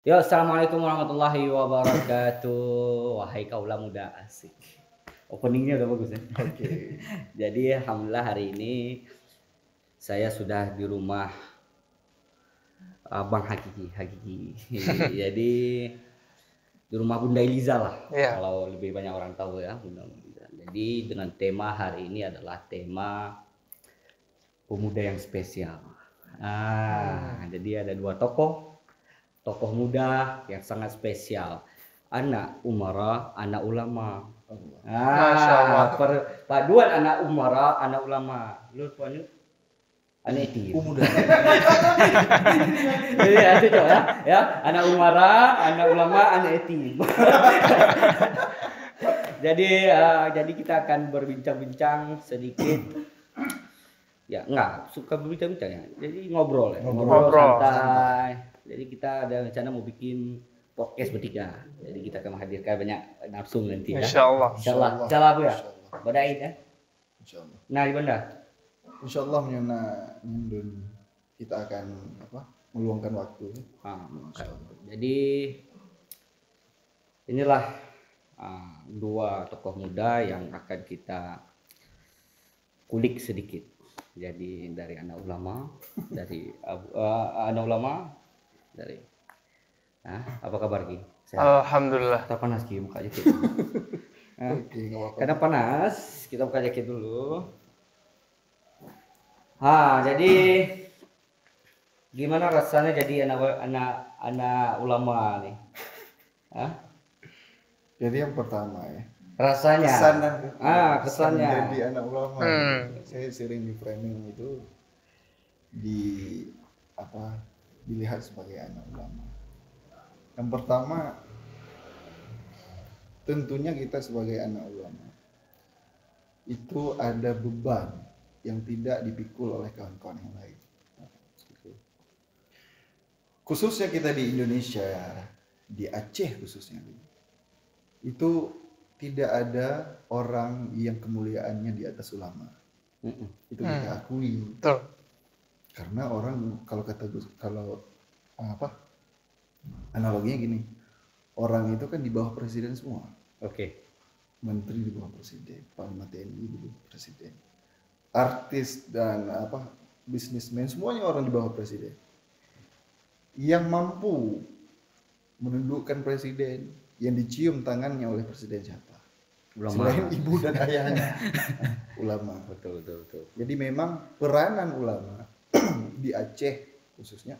Yo, assalamualaikum warahmatullahi wabarakatuh. Wahai kaula muda, asik. Openingnya udah bagus ya. Oke. Jadi alhamdulillah hari ini saya sudah di rumah Bang Hakiki. Jadi di rumah Bunda Eliza lah. Iya. Kalau lebih banyak orang tahu ya Bunda Eliza. Jadi dengan tema hari ini adalah tema pemuda yang spesial. Jadi ada dua tokoh muda yang sangat spesial. Anak umara, anak ulama. Masya Allah. Paduan anak umara, anak ulama. Lu punya anak itu. Muda. Jadi itu coba ya. Anak umara, anak ulama, anak etim. jadi kita akan berbincang-bincang sedikit. Ya enggak suka berbincang-bincang ya. Jadi ngobrol ya. Ngobrol santai. Jadi kita ada rencana mau bikin podcast bertiga. Jadi kita akan menghadirkan banyak narsum nanti ya. Insyaallah. Insyaallah Bu ya. Badain ya. Insyaallah. Nah, di mana? Insyaallah nyana kita akan meluangkan waktu. Jadi inilah dua tokoh muda yang akan kita kulik sedikit. Jadi dari anak ulama, apa kabar Ki? Alhamdulillah. Kita panas Ki, buka jaket. Oke, enggak apa-apa. Karena panas, kita buka jaket dulu. Jadi gimana rasanya jadi anak ulama nih? Jadi yang pertama ya. Rasanya. Kesannya. Jadi anak ulama. Saya sering di framing itu dilihat sebagai anak ulama. Yang pertama, tentunya kita sebagai anak ulama itu ada beban yang tidak dipikul oleh kawan-kawan yang lain. Khususnya kita di Indonesia, di Aceh khususnya, itu tidak ada orang yang kemuliaannya di atas ulama. Itu kita akui. Betul. Karena orang analoginya gini, orang itu kan di bawah presiden semua. Oke. Menteri di bawah presiden, panglima TNI di bawah presiden, artis dan bisnismen semuanya orang di bawah presiden. Yang mampu menundukkan presiden, yang dicium tangannya oleh presiden siapa? Ulama. Selain ibu dan ayahnya, ulama. Betul. Jadi memang peranan ulama di Aceh khususnya,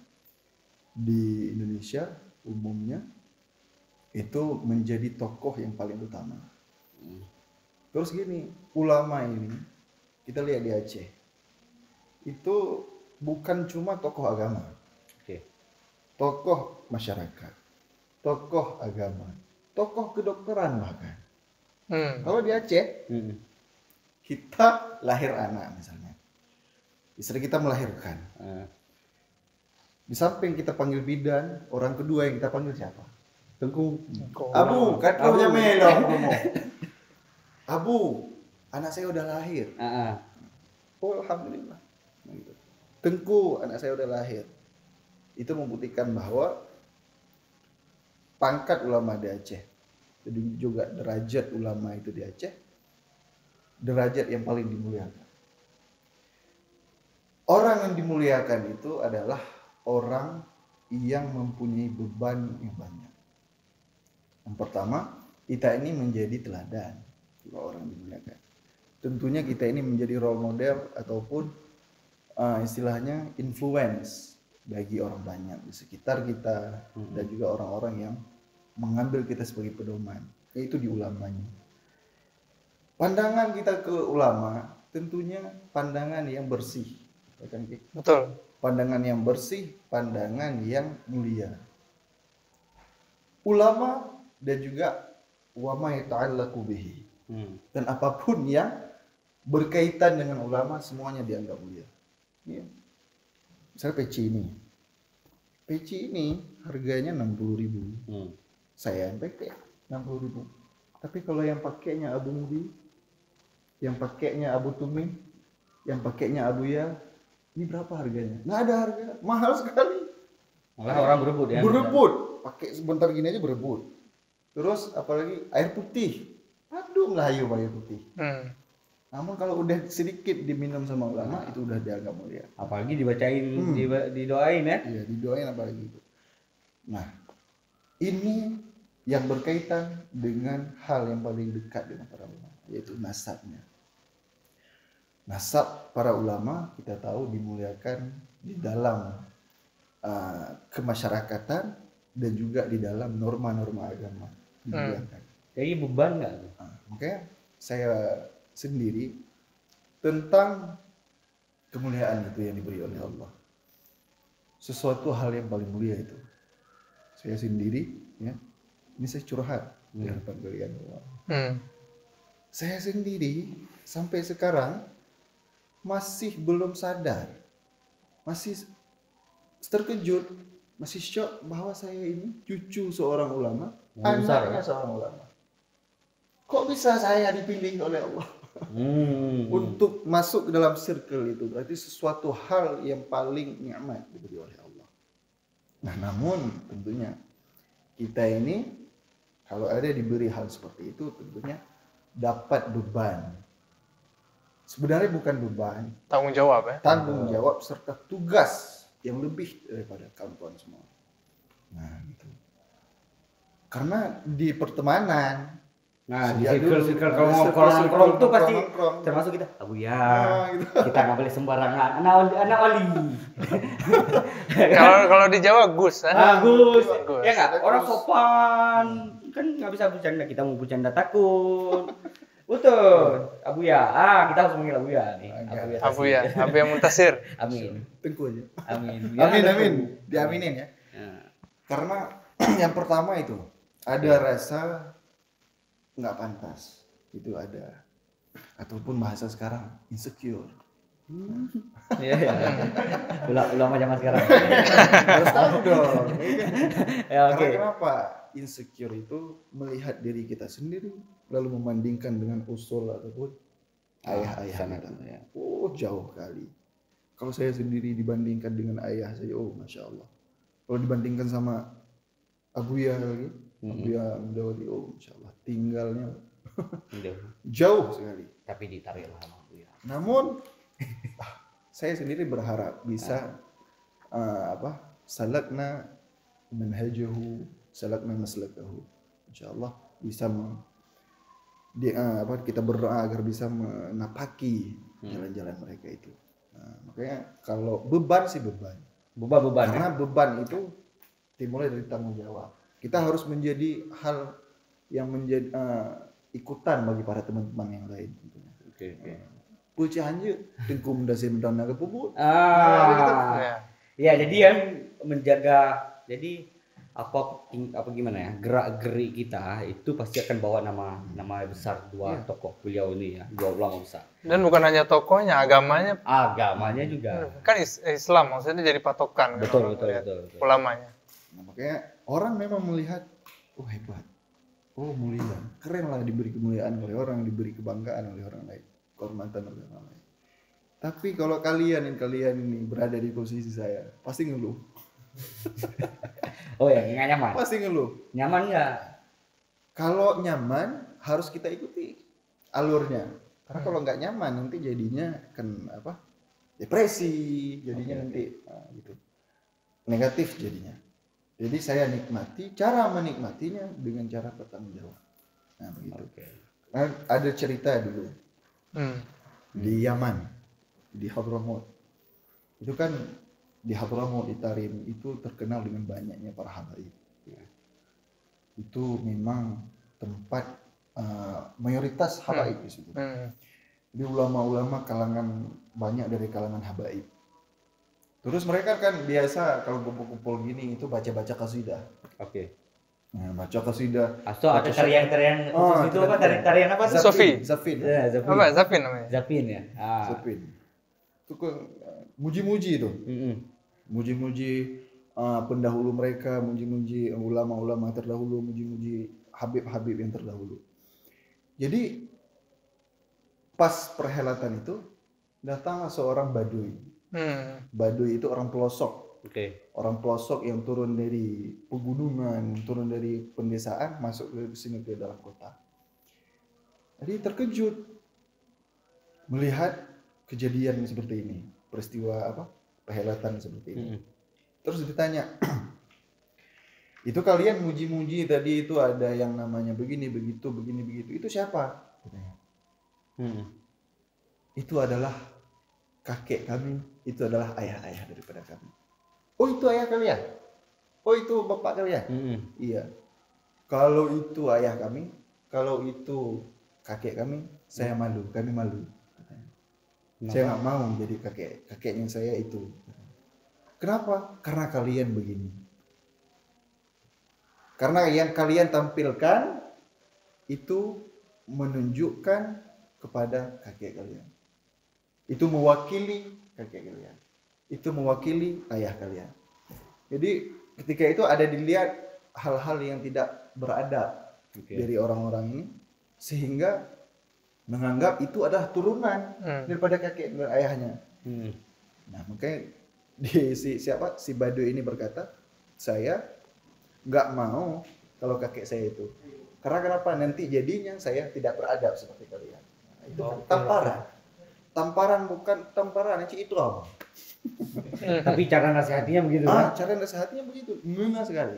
di Indonesia umumnya itu menjadi tokoh yang paling utama. Terus gini, ulama ini kita lihat di Aceh itu bukan cuma tokoh agama, tokoh masyarakat, tokoh agama, tokoh kedokteran bahkan. Kalau di Aceh kita lahir anak misalnya, istri kita melahirkan. Di samping kita panggil bidan, orang kedua yang kita panggil siapa? Tengku. Abu, kan punya melo. Abu, anak saya udah lahir. Oh, alhamdulillah. Tengku, anak saya udah lahir. Itu membuktikan bahwa pangkat ulama di Aceh, jadi juga derajat ulama itu di Aceh, derajat yang paling dimuliakan. Orang yang dimuliakan itu adalah orang yang mempunyai beban yang banyak. Yang pertama, kita ini menjadi teladan kalau orang dimuliakan. Tentunya kita ini menjadi role model ataupun istilahnya influence bagi orang banyak di sekitar kita dan juga orang-orang yang mengambil kita sebagai pedoman, yaitu di ulamanya. Pandangan kita ke ulama tentunya pandangan yang bersih. Betul. Pandangan yang bersih, pandangan yang mulia. Ulama dan juga wa ma yata'allaqu bihi. Dan apapun yang berkaitan dengan ulama semuanya dianggap mulia. Ya. Misalnya peci ini harganya 60.000. Saya yang pakai 60.000. Tapi kalau yang pakainya Abu Mudi, yang pakainya Abu Tumim, yang pakainya Abu Ya, ini berapa harganya? Nggak ada harga, mahal sekali. Malah orang berebut ya. Berebut. pakai sebentar gini aja berebut. Terus apalagi air putih, aduh ngelayu air putih. Namun kalau udah sedikit diminum sama ulama itu udah dianggap mulia. Apalagi dibacain, didoain ya. Iya, didoain apalagi itu. Nah, ini yang berkaitan dengan hal yang paling dekat dengan para ulama, yaitu nasabnya. Nasab para ulama kita tahu dimuliakan di dalam kemasyarakatan dan juga di dalam norma-norma agama dimuliakan. Jadi beban nggak? Makanya saya sendiri tentang kemuliaan itu yang diberi oleh Allah. Sesuatu hal yang paling mulia itu. Saya sendiri, ya, ini saya curhat di hadapan kalian. Saya sendiri sampai sekarang masih belum sadar, masih terkejut, masih shock bahwa saya ini cucu seorang ulama, anaknya seorang ulama. Kok bisa saya dipilih oleh Allah untuk masuk ke dalam circle itu? Berarti sesuatu hal yang paling nikmat diberi oleh Allah. Nah, namun tentunya kita ini kalau ada diberi hal seperti itu tentunya dapat beban. Sebenarnya bukan beban, Tanggung jawab ya. tanggung jawab serta tugas yang lebih daripada kawan-kawan semua. Nah, gitu. Karena di pertemanan, Di dulu, circle circle nongkrong tuh pasti nongkrong. termasuk kita. Abu ya, gitu. kita nggak boleh sembarangan. Anak wali. Kalau di Jawa Gus. Bagus. Gus. Ya nggak. Orang sopan kan nggak bisa bercanda. Kita mau bercanda takut. Betul. Abu ya. Kita harus manggil Abu ya nih. Abu ya Muntasir. Amin. Tengku aja. Amin. Amin. Diaminin ya. Karena yang pertama itu ada rasa nggak pantas, itu ada, ataupun bahasa sekarang insecure. Iya. Ulama zaman sekarang. Harus tahu dong. Ya, oke. Karena kenapa insecure itu melihat diri kita sendiri lalu membandingkan dengan usul ataupun ayah-ayah kita. Ya. Oh, jauh kali. Kalau saya sendiri dibandingkan dengan ayah saya, oh masya Allah. Kalau dibandingkan sama Abuya lagi, Abuya Mudawati, oh masya Allah, tinggalnya jauh sekali. Tapi ditarik lah sama Abu ya. Namun saya sendiri berharap bisa salakna manhajahu, salakna maslakahu. Insyaallah bisa kita berdoa agar bisa menapaki jalan-jalan mereka itu. Nah, makanya kalau beban sih beban. Beban. Karena beban itu dimulai dari tanggung jawab. Kita harus menjadi hal yang menjadi ikutan bagi para teman-teman yang lain tentunya. Oke. Puji anjir, tengkum dasim dan naga puput. Ya, jadi yang menjaga, jadi apa gimana ya, gerak-gerik kita itu pasti akan bawa nama besar dua tokoh beliau ini ya, dua ulama besar. Dan bukan hanya tokohnya, Agamanya juga. Kan Islam maksudnya jadi patokan. Betul. Ulamanya. Nah, makanya orang memang melihat, oh hebat, oh mulia, keren lah diberi kemuliaan oleh orang, diberi kebanggaan oleh orang lain, kehormatan oleh orang lain. Tapi kalau kalian ini berada di posisi saya, pasti ngeluh. Oh ya, nggak nyaman. Pasti ngeluh. Nyaman nggak? Kalau nyaman harus kita ikuti alurnya. Karena kalau nggak nyaman nanti jadinya depresi, jadinya nanti gitu. Negatif jadinya. Jadi saya nikmati, cara menikmatinya dengan cara bertanggung jawab. Nah begitu. Nah, ada cerita dulu di Yaman, di Hadramaut. Itu kan di Hadramaut di Tarim itu terkenal dengan banyaknya para habaib. Itu memang tempat mayoritas habaib di situ. Jadi ulama-ulama banyak dari kalangan habaib. Terus mereka kan biasa kalau kumpul-kumpul gini itu baca-baca qasidah. Oke. Nah, baca qasidah. Atau ada tarian-tarian khusus itu apa? Tarian apa tuh? Zafin. Ya, Zafin. Apa Zafin namanya? Zafin ya. Zafin. Itu kan muji-muji itu. Muji-muji pendahulu mereka, muji-muji ulama-ulama terdahulu, muji-muji habib-habib yang terdahulu. Jadi pas perhelatan itu datanglah seorang badui. Badui itu orang pelosok Oke. Orang pelosok yang turun dari pegunungan, turun dari pendesaan masuk ke sini ke dalam kota. Jadi terkejut melihat kejadian seperti ini, peristiwa apa? Perhelatan seperti ini. Terus ditanya, itu kalian muji-muji tadi itu ada yang namanya begini begitu, itu siapa? Katanya. Itu adalah kakek kami, itu adalah ayah-ayah daripada kami. Oh itu ayah kalian? Oh itu bapak kalian? Iya. Kalau itu ayah kami, kalau itu kakek kami, saya malu, kami malu. Katanya. Saya nggak mau jadi kakeknya saya itu. Kenapa? Karena kalian begini. Karena yang kalian tampilkan itu menunjukkan kepada kakek kalian. Itu mewakili kakek kalian. Itu mewakili ayah kalian. Jadi ketika itu ada dilihat hal-hal yang tidak beradab dari orang-orang ini, sehingga menganggap itu adalah turunan daripada kakek dan ayahnya. Nah makanya si Baduy ini berkata, saya nggak mau kalau kakek saya itu. Karena kenapa? Nanti jadinya saya tidak beradab seperti kalian. Nah, itu tamparan. Tamparan bukan tamparan, itu apa? Tapi cara nasihatnya begitu kan? Cara nasihatnya begitu, ngena sekali.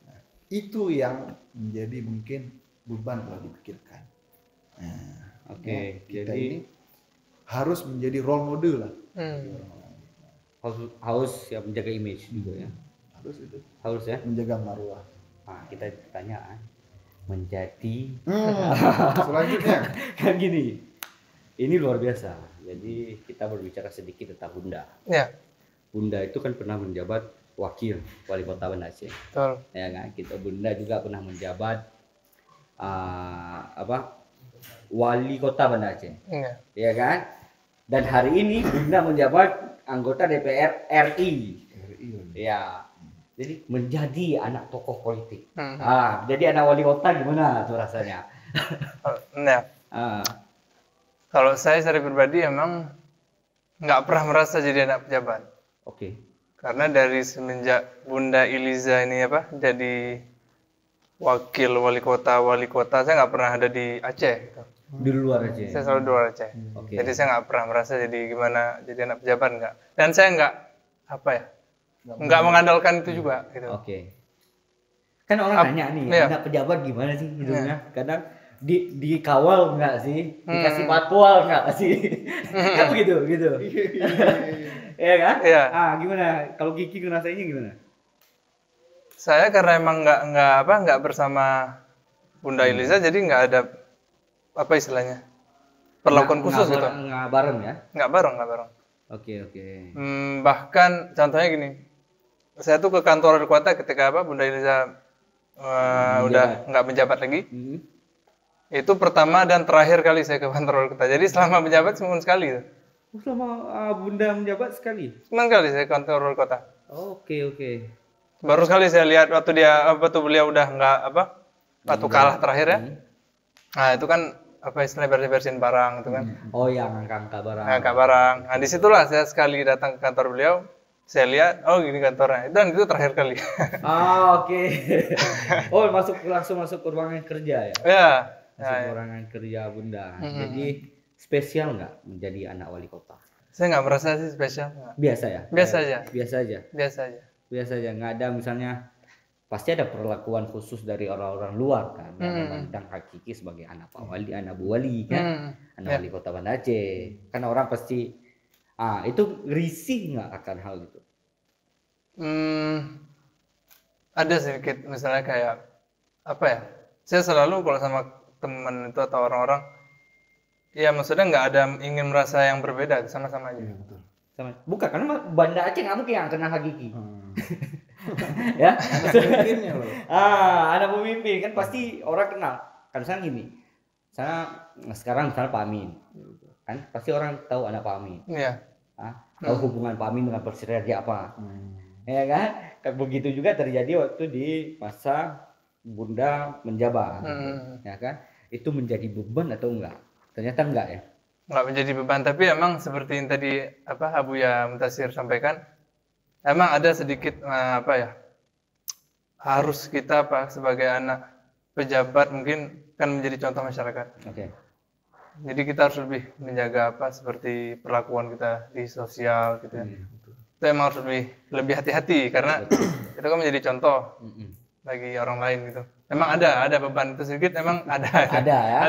Nah, itu yang menjadi mungkin beban kalau dipikirkan. Nah, kita jadi ini harus menjadi role model lah. Harus ya menjaga image juga ya. Harus itu. Harus ya. Menjaga marwah. Nah, kita tanya menjadi selanjutnya kan gini. Ini luar biasa. Jadi kita berbicara sedikit tentang Bunda. Ya. Bunda itu kan pernah menjabat wakil wali kota Banda Aceh. Betul. Ya kan? Kita Bunda juga pernah menjabat wali kota Banda Aceh. Iya. Ya kan? Dan hari ini Bunda menjabat anggota DPR RI. Ya. Jadi menjadi anak tokoh politik. Jadi anak wali kota gimana tuh rasanya? Nah. Kalau saya secara pribadi emang nggak pernah merasa jadi anak pejabat. Oke. Karena dari semenjak Bunda Iliza ini jadi wakil wali kota, saya nggak pernah ada di Aceh. Gitu. Di luar Aceh. Saya selalu di luar Aceh. Oke. Jadi saya nggak pernah merasa jadi gimana jadi anak pejabat nggak. Dan saya nggak mengandalkan itu juga. Gitu. Oke. Kan orang nanya nih, anak pejabat gimana sih hidupnya? Kadang dikawal nggak sih, dikasih patwal nggak sih, kan begitu gitu. Iya kan? Iya. Gimana kalau Kiki ngerasainnya gimana? Saya karena emang nggak bersama Bunda Iliza, jadi nggak ada apa istilahnya perlakuan khusus gitu. Nggak bareng ya? Nggak bareng. Oke. Bahkan contohnya gini, saya tuh ke kantor wali kota ketika Bunda Iliza udah nggak menjabat lagi. Itu pertama dan terakhir kali saya ke kantor wali kota. Jadi selama menjabat cuma sekali. Selama Bunda menjabat sekali? Cuma sekali saya ke kantor wali kota. Oke. Baru sekali saya lihat waktu beliau udah nggak waktu kalah terakhir ya. Nah itu kan istilahnya bersihin barang itu kan. Oh yang angkat barang. Angkat barang. Nah disitulah saya sekali datang ke kantor beliau. Saya lihat, gini kantornya. Dan itu terakhir kali. Oke. Oh langsung masuk ke ruangan kerja ya? Iya. Ruangan kerja Bunda. Jadi spesial nggak menjadi anak wali kota? Saya nggak merasa sih spesial. Biasa ya? Biasa aja. Biasa aja. Nggak ada misalnya, pasti ada perlakuan khusus dari orang-orang luar kan yang memandang Hakiki sebagai anak Pak Wali, anak Bu Wali kan, anak wali kota Banda Aceh. Kan orang pasti itu risih nggak akan hal itu? Ada sedikit misalnya kayak saya selalu kalau sama teman itu atau orang-orang, ya maksudnya nggak ada ingin merasa yang berbeda, sama-sama aja. Betul. Sama. Bukan, karena Banda Aceh nggak mungkin yang kenal Hakiki. Ya, anak pemimpinnya loh. Anak pemimpin kan pasti orang kenal. Kan misalnya gini, sekarang misalnya Pak Amin, kan pasti orang tahu anak Pak Amin. Iya. Tahu hubungan Pak Amin dengan Persija apa. Ya kan? Begitu juga terjadi waktu di masa Bunda menjabat. Ya kan? Itu menjadi beban atau enggak? Ternyata enggak ya. Enggak menjadi beban, tapi emang seperti yang tadi Abuya Muntasir sampaikan, emang ada sedikit apa ya, harus kita sebagai anak pejabat mungkin kan menjadi contoh masyarakat. Oke. Jadi kita harus lebih menjaga seperti perlakuan kita di sosial gitu ya. Itu emang harus lebih hati-hati karena itu kan menjadi contoh bagi orang lain gitu. Emang ada beban itu sedikit, emang ada. Ada ya.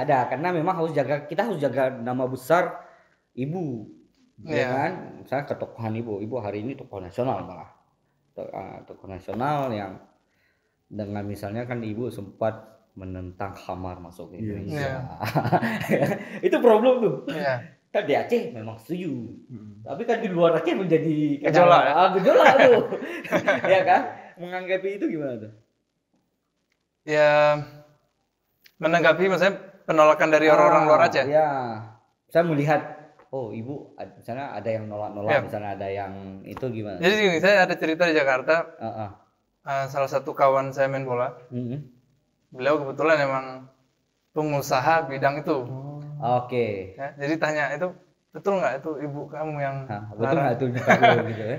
Ada karena memang kita harus jaga nama besar ibu. Ya kan? Misalnya ketokohan ibu hari ini tokoh nasional malah. Tokoh nasional yang dengan misalnya kan ibu sempat menentang khamar masuk ke Indonesia. Itu problem tuh. Kan di Aceh memang setuju. Tapi kan di luar Aceh menjadi gejolak ya? Gejolak tuh. Ya kan? Menanggapi itu gimana tuh? Ya menanggapi maksudnya penolakan dari orang-orang luar Aceh. Ya. Saya melihat ibu misalnya ada yang nolak-nolak, misalnya ada yang itu gimana? Jadi gini, saya ada cerita di Jakarta. Salah satu kawan saya main bola. Beliau kebetulan emang pengusaha bidang itu. Oke. Ya, jadi tanya itu betul nggak itu ibu kamu yang betul nggak itu gitu ya?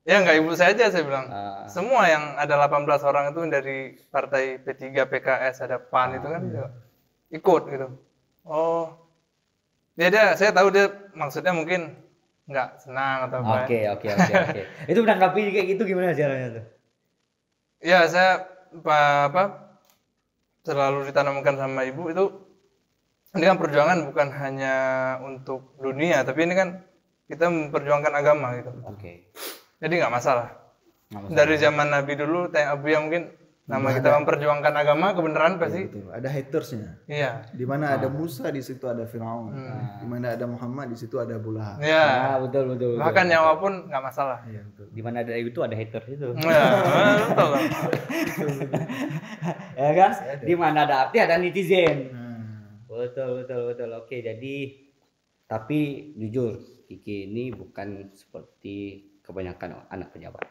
Ya nggak ibu saya aja, saya bilang. Semua yang ada 18 orang itu dari partai P3, PKS, ada PAN itu kan ikut gitu. Oh, saya tahu dia maksudnya mungkin nggak senang atau apa. Oke. Itu menanggapi kayak gitu gimana caranya tuh? Ya saya selalu ditanamkan sama ibu itu, ini kan perjuangan bukan hanya untuk dunia, tapi ini kan kita memperjuangkan agama gitu. Oke. Jadi nggak masalah. Dari zaman Nabi dulu, Tanya Abu ya mungkin nama kita memperjuangkan agama, kebenaran pasti. Betul. Ada hatersnya. Iya. Di mana ada Musa di situ ada Firaun. Di mana ada Muhammad di situ ada Abu Lahab. Iya. Betul. Bahkan nyawa pun nggak masalah. Iya, betul. Di mana ada itu ada haters itu. Iya, betul. Ya kan? Di mana ada arti ada netizen. Betul. Oke, jadi tapi jujur Kiki ini bukan seperti kebanyakan anak pejabat.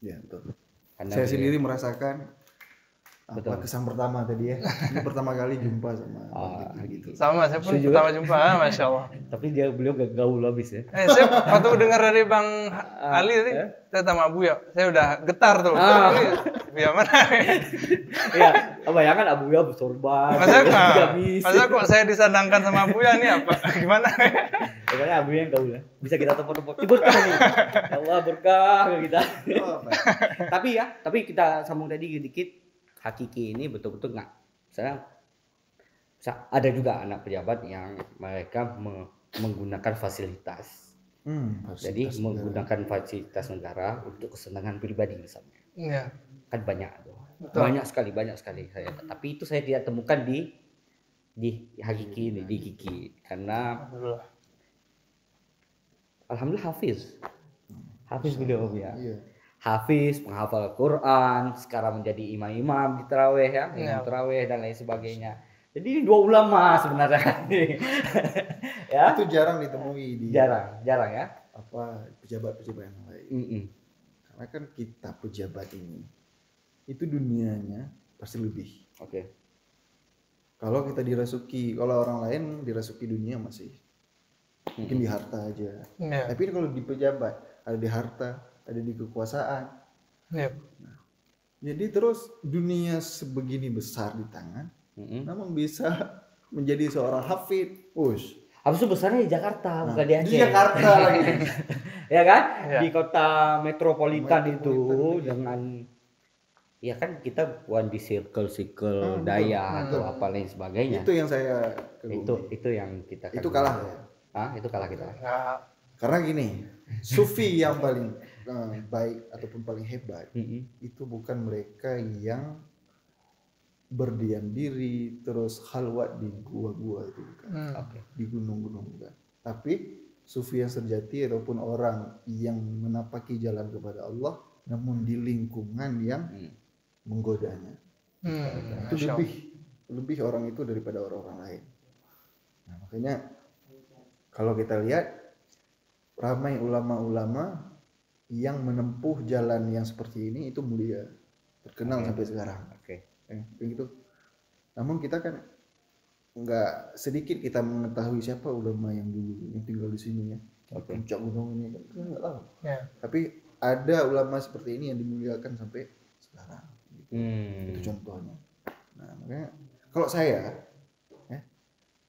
Iya, betul. Karena saya sendiri merasakan kesan pertama tadi ya. Ini pertama kali jumpa sama gitu. Sama, saya pun pertama jumpa, Masya Allah. Tapi beliau gak gaul habis ya. Saya waktu dengar dari Bang Ali tadi, saya sama Abu ya, saya udah getar tuh. Biar mana? Iya, bayangkan Abu ya bersorban. Masa kok saya disandangkan sama Abu ya nih apa? Gimana? Pokoknya Abu yang gaul ya. Bisa kita telepon-telepon. Berkah nih. Ya Allah berkah ke kita. Tapi kita sambung tadi dikit. Hakiki ini betul-betul nggak. Misalnya ada juga anak pejabat yang mereka menggunakan fasilitas. Jadi menggunakan fasilitas negara untuk kesenangan pribadi misalnya. Iya. Kan banyak tuh. Banyak sekali saya. Tapi itu saya tidak temukan di Hakiki ini, di Kiki. Karena Alhamdulillah Hafiz beliau ya. Iya. Hafiz, penghafal Quran, sekarang menjadi imam-imam di tarawih ya, imam tarawih dan lain sebagainya. Jadi ini dua ulama sebenarnya. Ya. Itu jarang ditemui di jarang ya. Pejabat-pejabat yang lain. Karena kan kita pejabat ini itu dunianya pasti lebih. Oke. Kalau kita kalau orang lain dirasuki dunia masih mungkin di harta aja. Tapi kalau di pejabat ada di harta, ada di kekuasaan. Nah, jadi terus dunia sebegini besar di tangan, namun bisa menjadi seorang hafid. Habis itu besarnya di Jakarta, bukan di Aceh. Di Jakarta lagi. Ya kan? Ya. Di kota metropolitan itu dengan ya kan kita bukan di circle daya atau apa lain sebagainya. Itu yang saya itu yang kita itu kalah ya. Itu kalah kita. Karena gini, sufi yang paling baik ataupun paling hebat itu bukan mereka yang berdiam diri terus khalwat di gua-gua itu bukan. Di gunung-gunung bukan. Tapi sufi yang sejati ataupun orang yang menapaki jalan kepada Allah namun di lingkungan yang menggodanya. Itu lebih orang itu daripada orang-orang lain. Nah, makanya kalau kita lihat ramai ulama-ulama yang menempuh jalan yang seperti ini itu mulia, terkenal sampai sekarang. Begitu. Namun kita kan nggak sedikit kita mengetahui siapa ulama yang dulu yang tinggal di sini ya. Oke. puncak gunung ini kan kita nggak tahu. Ya. Tapi ada ulama seperti ini yang dimuliakan sampai sekarang. Itu Hmm. contohnya. Nah, makanya kalau saya, ya,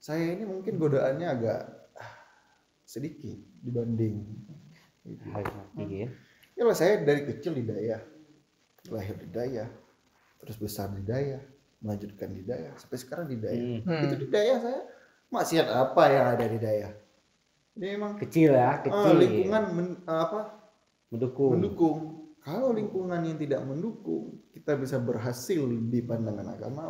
saya ini mungkin godaannya agak sedikit dibanding. Gitu. Tinggi ya. Ya kalau saya dari kecil di Dayah, lahir di Dayah, terus besar di Dayah, melanjutkan di Dayah, sampai sekarang di Dayah. Itu di Dayah saya maksiat apa yang ada di Dayah? Ini memang Kecil ya, kecil. lingkungan Mendukung. mendukung. Kalau lingkungan yang tidak mendukung, kita bisa berhasil di pandangan agama,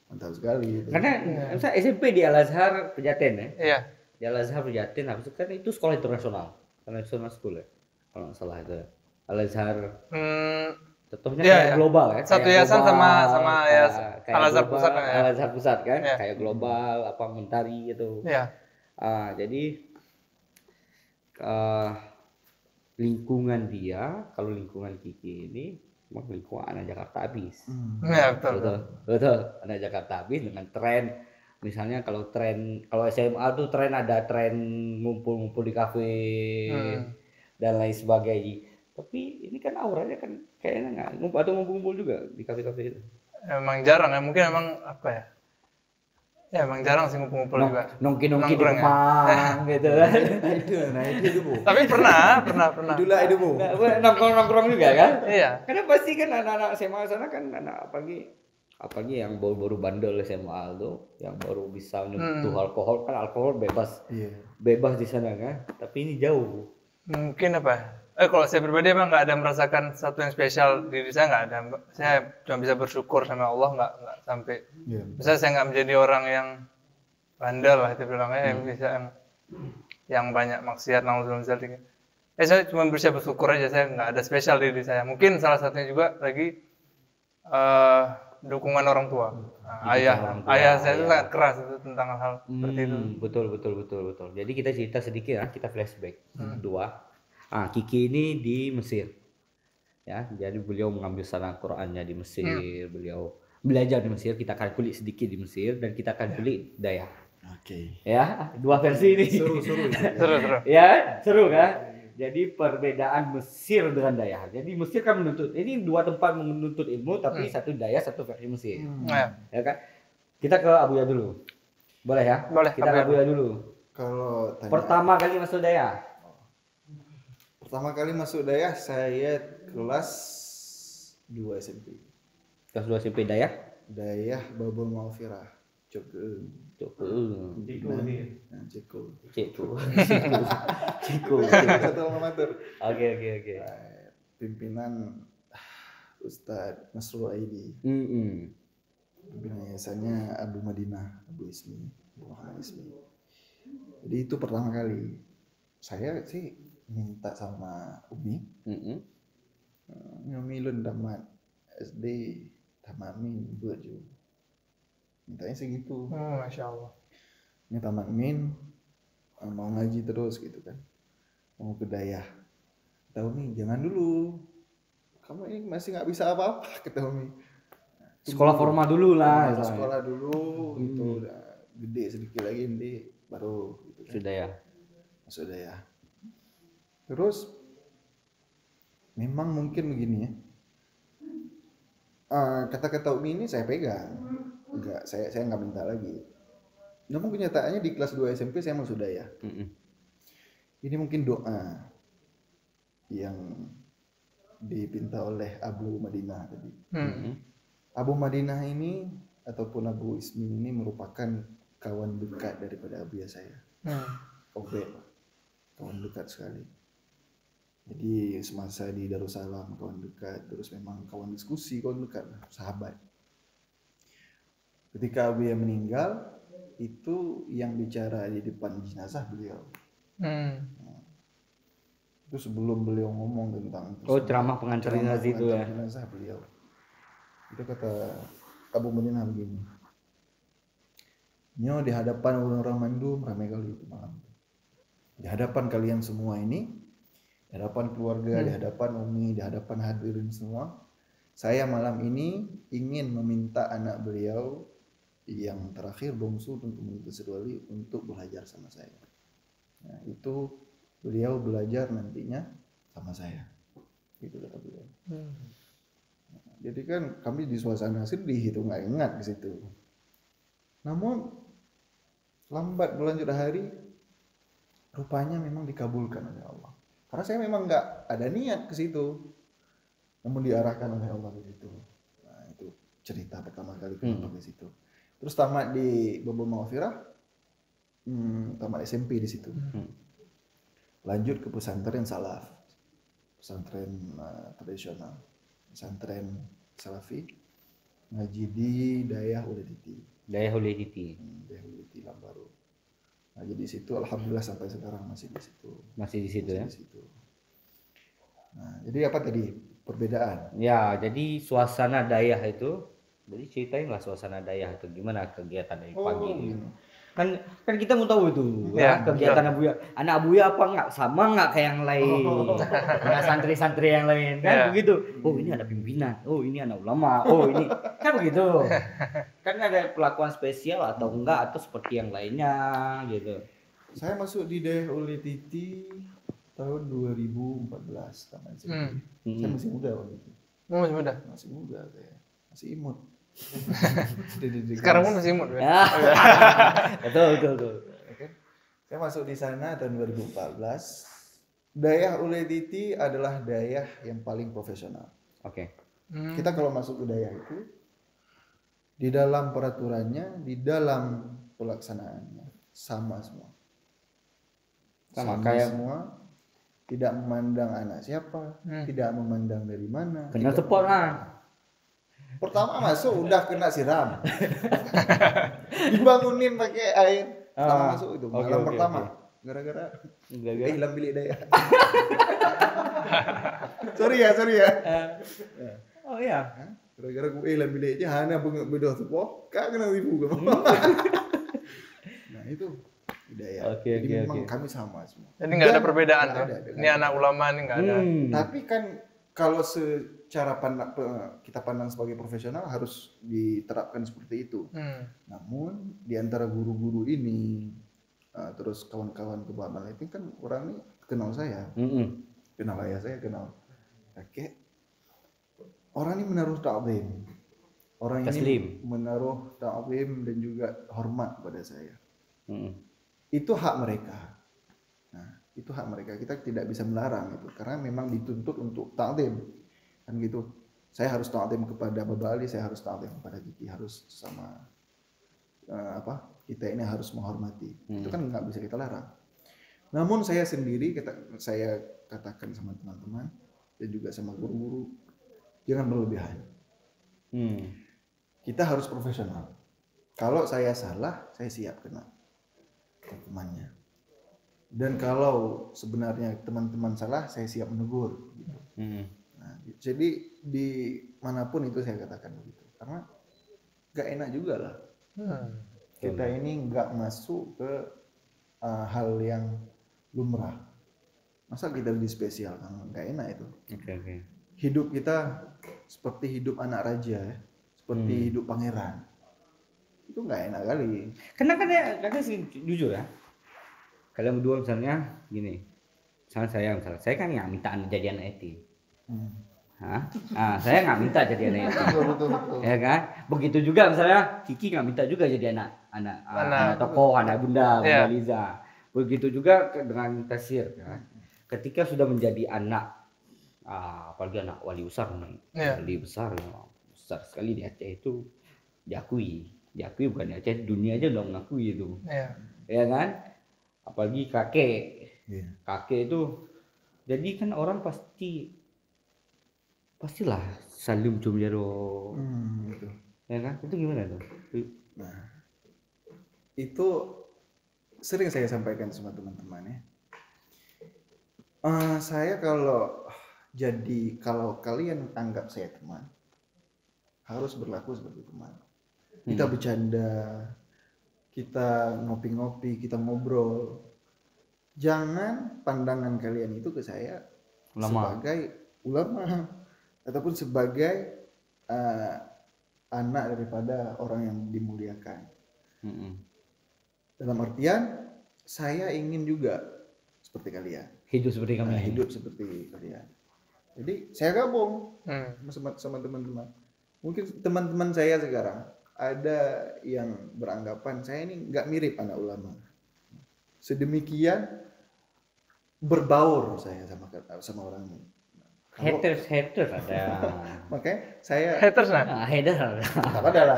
mantap sekali. Gitu. Karena misalnya SMP di Al Azhar Pejaten ya. Iya. Di Al Azhar Pejaten habis itu kan itu sekolah internasional school ya. Kalau nggak salah itu. Al Azhar contohnya Iya, kayak iya. global ya. Satu kayak yayasan global, sama ya kayak Al Azhar global, Pusat kan ya. Al Azhar Pusat kan, Iya. kayak global apa mentari gitu. Iya. Jadi lingkungan dia, kalau lingkungan Kiki ini memang lingkungan anak Jakarta habis. Ya, betul. Betul. Anak Jakarta habis dengan tren. Misalnya kalau SMA tuh ada tren ngumpul-ngumpul di kafe dan lain sebagainya. Tapi ini kan auranya kan kayaknya nggak ngumpul juga di kafe-kafe itu. Emang jarang ya, mungkin emang apa ya? Ya emang jarang sih ngumpul-ngumpul juga. Nongki-nongki di Nongkrong ya. Kemang gitu kan. Nah itu Bu. Tapi pernah. Itulah itu Bu. Nah, nongkrong juga kan? Iya. Karena pasti kan anak-anak SMA sana kan anak apalagi yang baru-baru bandel SMA tuh, yang baru bisa nyentuh alkohol kan alkohol bebas. Iya. Bebas di sana kan. Tapi ini jauh. Mungkin apa? Kalau saya pribadi emang nggak ada merasakan sesuatu yang spesial di diri saya, nggak ada. Saya cuma bisa bersyukur sama Allah, nggak sampai. Iya. Misalnya saya nggak menjadi orang yang bandel lah itu bilangnya, yang bisa yang banyak maksiat, naudzubillah. Saya cuma bisa bersyukur aja, saya nggak ada spesial di diri saya. Mungkin salah satunya juga lagi dukungan orang tua. Ayah saya itu sangat keras itu tentang hal seperti itu. Betul. Jadi kita cerita sedikit ya, kita flashback. Dua. Kiki ini di Mesir. Ya, jadi beliau mengambil sana Qur'annya di Mesir, beliau belajar di Mesir, kita akan kulik sedikit di Mesir dan kita akan kulik Dayah. Oke. Ya, dua versi ini. Seru. Seru. Ya, seru kan? Jadi perbedaan Mesir dengan Dayah. Jadi Mesir kan ini dua tempat menuntut ilmu tapi satu Dayah, satu versi Mesir. Ya kan? Kita ke Abuya dulu. Boleh ya? Boleh. Kita ke Abuya dulu. Kalau tanya, Pertama kali masuk Dayah. pertama kali masuk Dayah saya kelas 2 SMP. Kelas 2 SMP Dayah. Dayah Babul Maghfirah. Cokeun. Nah, Ceko. Ciko. Satu amatir. Oke. Pimpinan Ustadz Nasrul Aidi. Pimpinan yayasannya Abu Madinah, Abu Muhammad Ismi. Jadi itu pertama kali. Saya sih minta sama Umi. Nyomilun tamat SD, tamamin baju. Mintanya segitu. Masya Allah. Ini tamat min, mau ngaji terus gitu kan. Mau ke Dayah. Kata Umi, jangan dulu. Kamu ini masih nggak bisa apa-apa, kata Umi. Sekolah formal dulu lah. Sekolah dulu, gitu. Udah gede sedikit lagi nanti baru gitu kan. Sudah ya. Masuk Dayah. Terus memang mungkin begini ya. Kata-kata Umi ini saya pegang. Enggak, saya nggak minta lagi. Namun kenyataannya di kelas 2 SMP saya masuk Dayah. Ini mungkin doa yang dipinta oleh Abu Madinah tadi. Abu Madinah ini ataupun Abu Ismi ini merupakan kawan dekat daripada Abuya saya. Obet, kawan dekat sekali. Jadi semasa di Darussalam kawan dekat, terus memang kawan diskusi, kawan dekat, sahabat. Ketika Abuya meninggal, itu yang bicara di depan jenazah beliau. Itu sebelum beliau ngomong tentang ceramah pengantar jenazah itu ya. Jenazah beliau. Itu kata Abu Madinah begini. Nyo di hadapan orang mandum ramai kali itu malam. Di hadapan kalian semua ini, di hadapan keluarga, di hadapan Umi, di hadapan hadirin semua, saya malam ini ingin meminta anak beliau yang terakhir bungsu untuk menuntut Wali untuk belajar sama saya. Nah, itu beliau belajar nantinya sama saya. Gitu kata beliau. Jadi kan kami di suasana sedih itu, nggak ingat ke situ. Namun lambat berlanjut hari, rupanya memang dikabulkan oleh Allah. Karena saya memang nggak ada niat ke situ, namun diarahkan oleh Allah ke situ. Nah, itu cerita pertama kali kenapa ke situ. Terus tamat di Babul Maghfirah, tamat SMP di situ. Lanjut ke pesantren salaf, pesantren tradisional, pesantren salafi, ngaji di Dayah Ulediti. Daya Hulediti. Dayah Ulediti Lambaru. Nah, jadi situ alhamdulillah sampai sekarang masih di situ. Masih di situ Masih ya. di situ. Nah, jadi apa tadi perbedaan? Ya, jadi suasana Dayah itu, jadi ceritain lah suasana Dayah itu gimana kegiatan dari pagi. Kan kita mau tahu itu Ya, kegiatan anak Abuya apa nggak sama nggak kayak yang lain, anak santri-santri yang lain kan begitu. Oh ini ada pimpinan, oh ini anak ulama, oh ini kan begitu. Kan ada perlakuan spesial atau enggak atau seperti yang lainnya gitu. Saya masuk di Dayah Ulediti tahun 2014 tamat SMP. Saya masih muda waktu itu. Masih muda. Masih muda saya. Masih imut. Sekarang pun masih imut. Ya. Betul. Saya masuk di sana tahun 2014. Dayah Ulediti adalah dayah yang paling profesional. Oke. Kita kalau masuk ke dayah itu di dalam peraturannya, di dalam pelaksanaannya sama semua. Sama kayak semua, tidak memandang anak siapa, tidak memandang dari mana. kena support Pertama masuk udah kena siram. Dibangunin pakai air. Pertama masuk itu malam pertama. Gara-gara hilang bilik daya. sorry ya. Oh iya. Gara-gara gue hilang biliknya hanya bedah sepoh, kak kena tipu gue. Nah itu budaya. Jadi memang kami sama semua. Jadi nggak ada perbedaan tuh. Ini anak ulama ini nggak ada. Tapi kan kalau secara kita pandang sebagai profesional harus diterapkan seperti itu. Namun di antara guru-guru ini terus kawan-kawan kebahagiaan itu kan orang ini kenal saya, kenal ayah saya, kenal kakek. Orang ini menaruh ta'zim. Orang ini menaruh ta'zim dan juga hormat pada saya. Itu hak mereka. Nah, itu hak mereka. Kita tidak bisa melarang itu karena memang dituntut untuk ta'zim. Kan gitu. Saya harus ta'zim kepada Baba Ali, saya harus ta'zim kepada Kiki, harus sama kita ini harus menghormati. Itu kan nggak bisa kita larang. Namun saya sendiri saya katakan sama teman-teman dan juga sama guru-guru, jangan berlebihan. Kita harus profesional. Kalau saya salah, saya siap kena hukumannya. Dan kalau sebenarnya teman-teman salah, saya siap menegur. Gitu. Nah, jadi di manapun itu saya katakan begitu. Karena gak enak juga lah. Kita ini gak masuk ke hal yang lumrah. Masa kita lebih spesial kan? Gak enak itu. Hidup kita seperti hidup anak raja, seperti hidup pangeran. Itu nggak enak kali. Karena sih jujur ya. Kalian berdua misalnya gini. Misalnya saya kan nggak minta jadi anak yatim. Saya nggak minta jadi anak yatim. Betul. Ya kan? Begitu juga misalnya Kiki nggak minta juga jadi anak tokoh, anak Bunda Liza. Begitu juga dengan Tasir kan. Ketika sudah menjadi anak apalagi anak wali besar wali besar sekali di Aceh itu diakui bukan di Aceh, dunia aja udah mengakui itu ya kan, apalagi kakek itu jadi kan orang pastilah salim cum jero gitu. Ya kan, itu gimana tuh? Nah itu sering saya sampaikan sama teman-teman ya. Saya kalau kalian anggap saya teman, harus berlaku seperti teman. Kita bercanda, kita ngopi-ngopi, kita ngobrol. Jangan pandangan kalian itu ke saya sebagai ulama ataupun sebagai anak daripada orang yang dimuliakan. Dalam artian saya ingin juga seperti kalian. Hidup seperti kami. Hidup seperti kalian. Jadi saya gabung Hmm. sama teman-teman. Mungkin teman-teman saya sekarang ada yang beranggapan saya ini nggak mirip anak ulama. Sedemikian berbaur saya sama orang ini. Haters ada. Makanya saya Haters nah. Nah, haters ada. tak ada lah.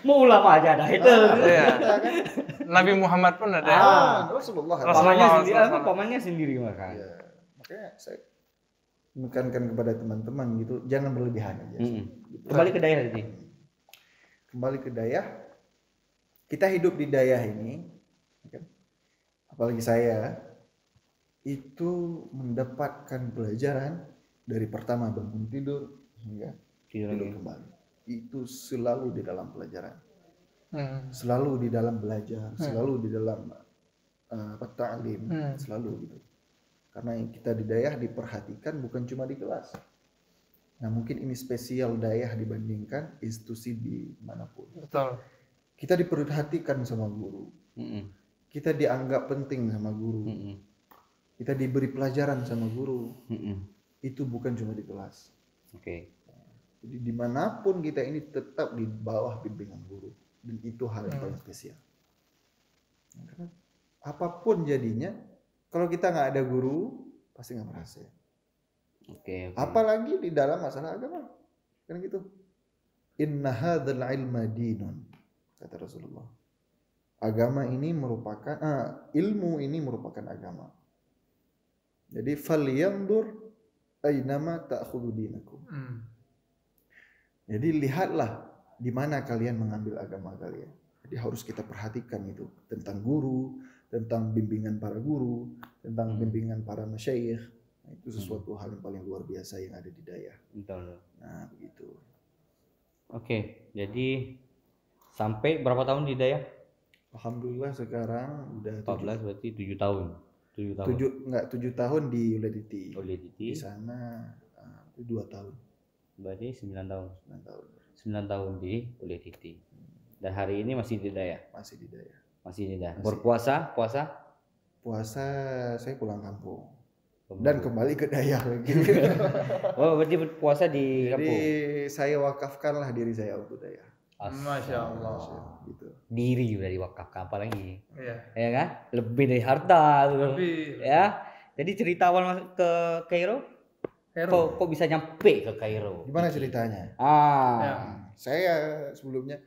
Mau ulama aja ada haters. Iya. Kita kan, Nabi Muhammad pun ada. Rasulullah. Pamannya sendiri maka. Ya, makanya saya menekankan kepada teman-teman gitu, jangan berlebihan aja. Gitu. Kembali ke daerah tadi. Kembali ke dayah, kita hidup di dayah ini, kan? Apalagi saya itu mendapatkan pelajaran dari pertama bangun tidur hingga tidur kembali. Itu selalu di dalam pelajaran, selalu di dalam belajar, selalu di dalam ta'lim, selalu gitu. Karena kita di dayah diperhatikan bukan cuma di kelas. Nah mungkin ini spesial dayah dibandingkan institusi di manapun. Betul. Kita diperhatikan sama guru. Kita dianggap penting sama guru. Kita diberi pelajaran sama guru. Itu bukan cuma di kelas. Oke. Jadi dimanapun kita ini tetap di bawah bimbingan guru. Dan itu hal yang paling spesial. Karena apapun jadinya, kalau kita nggak ada guru, pasti nggak berhasil. Oke. Apalagi di dalam masalah agama. Kan gitu. Inna hadzal ilma dinun, kata Rasulullah. Agama ini merupakan ilmu ini merupakan agama. Jadi falyanzur aynama ta'khudhu dinakum. Jadi lihatlah di mana kalian mengambil agama kalian. Jadi harus kita perhatikan itu tentang guru, tentang bimbingan para guru, tentang bimbingan para masyayikh. Nah, itu sesuatu hal yang paling luar biasa yang ada di dayah. Betul. Nah, begitu. Oke, jadi sampai berapa tahun di dayah? Alhamdulillah sekarang udah 14 berarti 7 tahun. 7 tahun. 7 tahun di Ulediti. Ulediti. Di sana 2 tahun. Berarti 9 tahun. 9 tahun. 9 tahun di Ulediti. Dan hari ini masih di dayah. Masih di dayah. Masih di dayah. Masih. Berpuasa, Puasa saya pulang kampung. Dan kembali ke dayah lagi. Oh, berarti berpuasa di Jadi kampung. saya wakafkanlah diri saya untuk dayah. Masya Allah. Gitu. Diri udah diwakafkan apalagi. Iya. Ya kan? Lebih dari harta tuh. Lebih. Ya. Jadi cerita awal masuk ke Kairo, kok bisa nyampe ke Kairo? Gimana ceritanya? Ya. Saya sebelumnya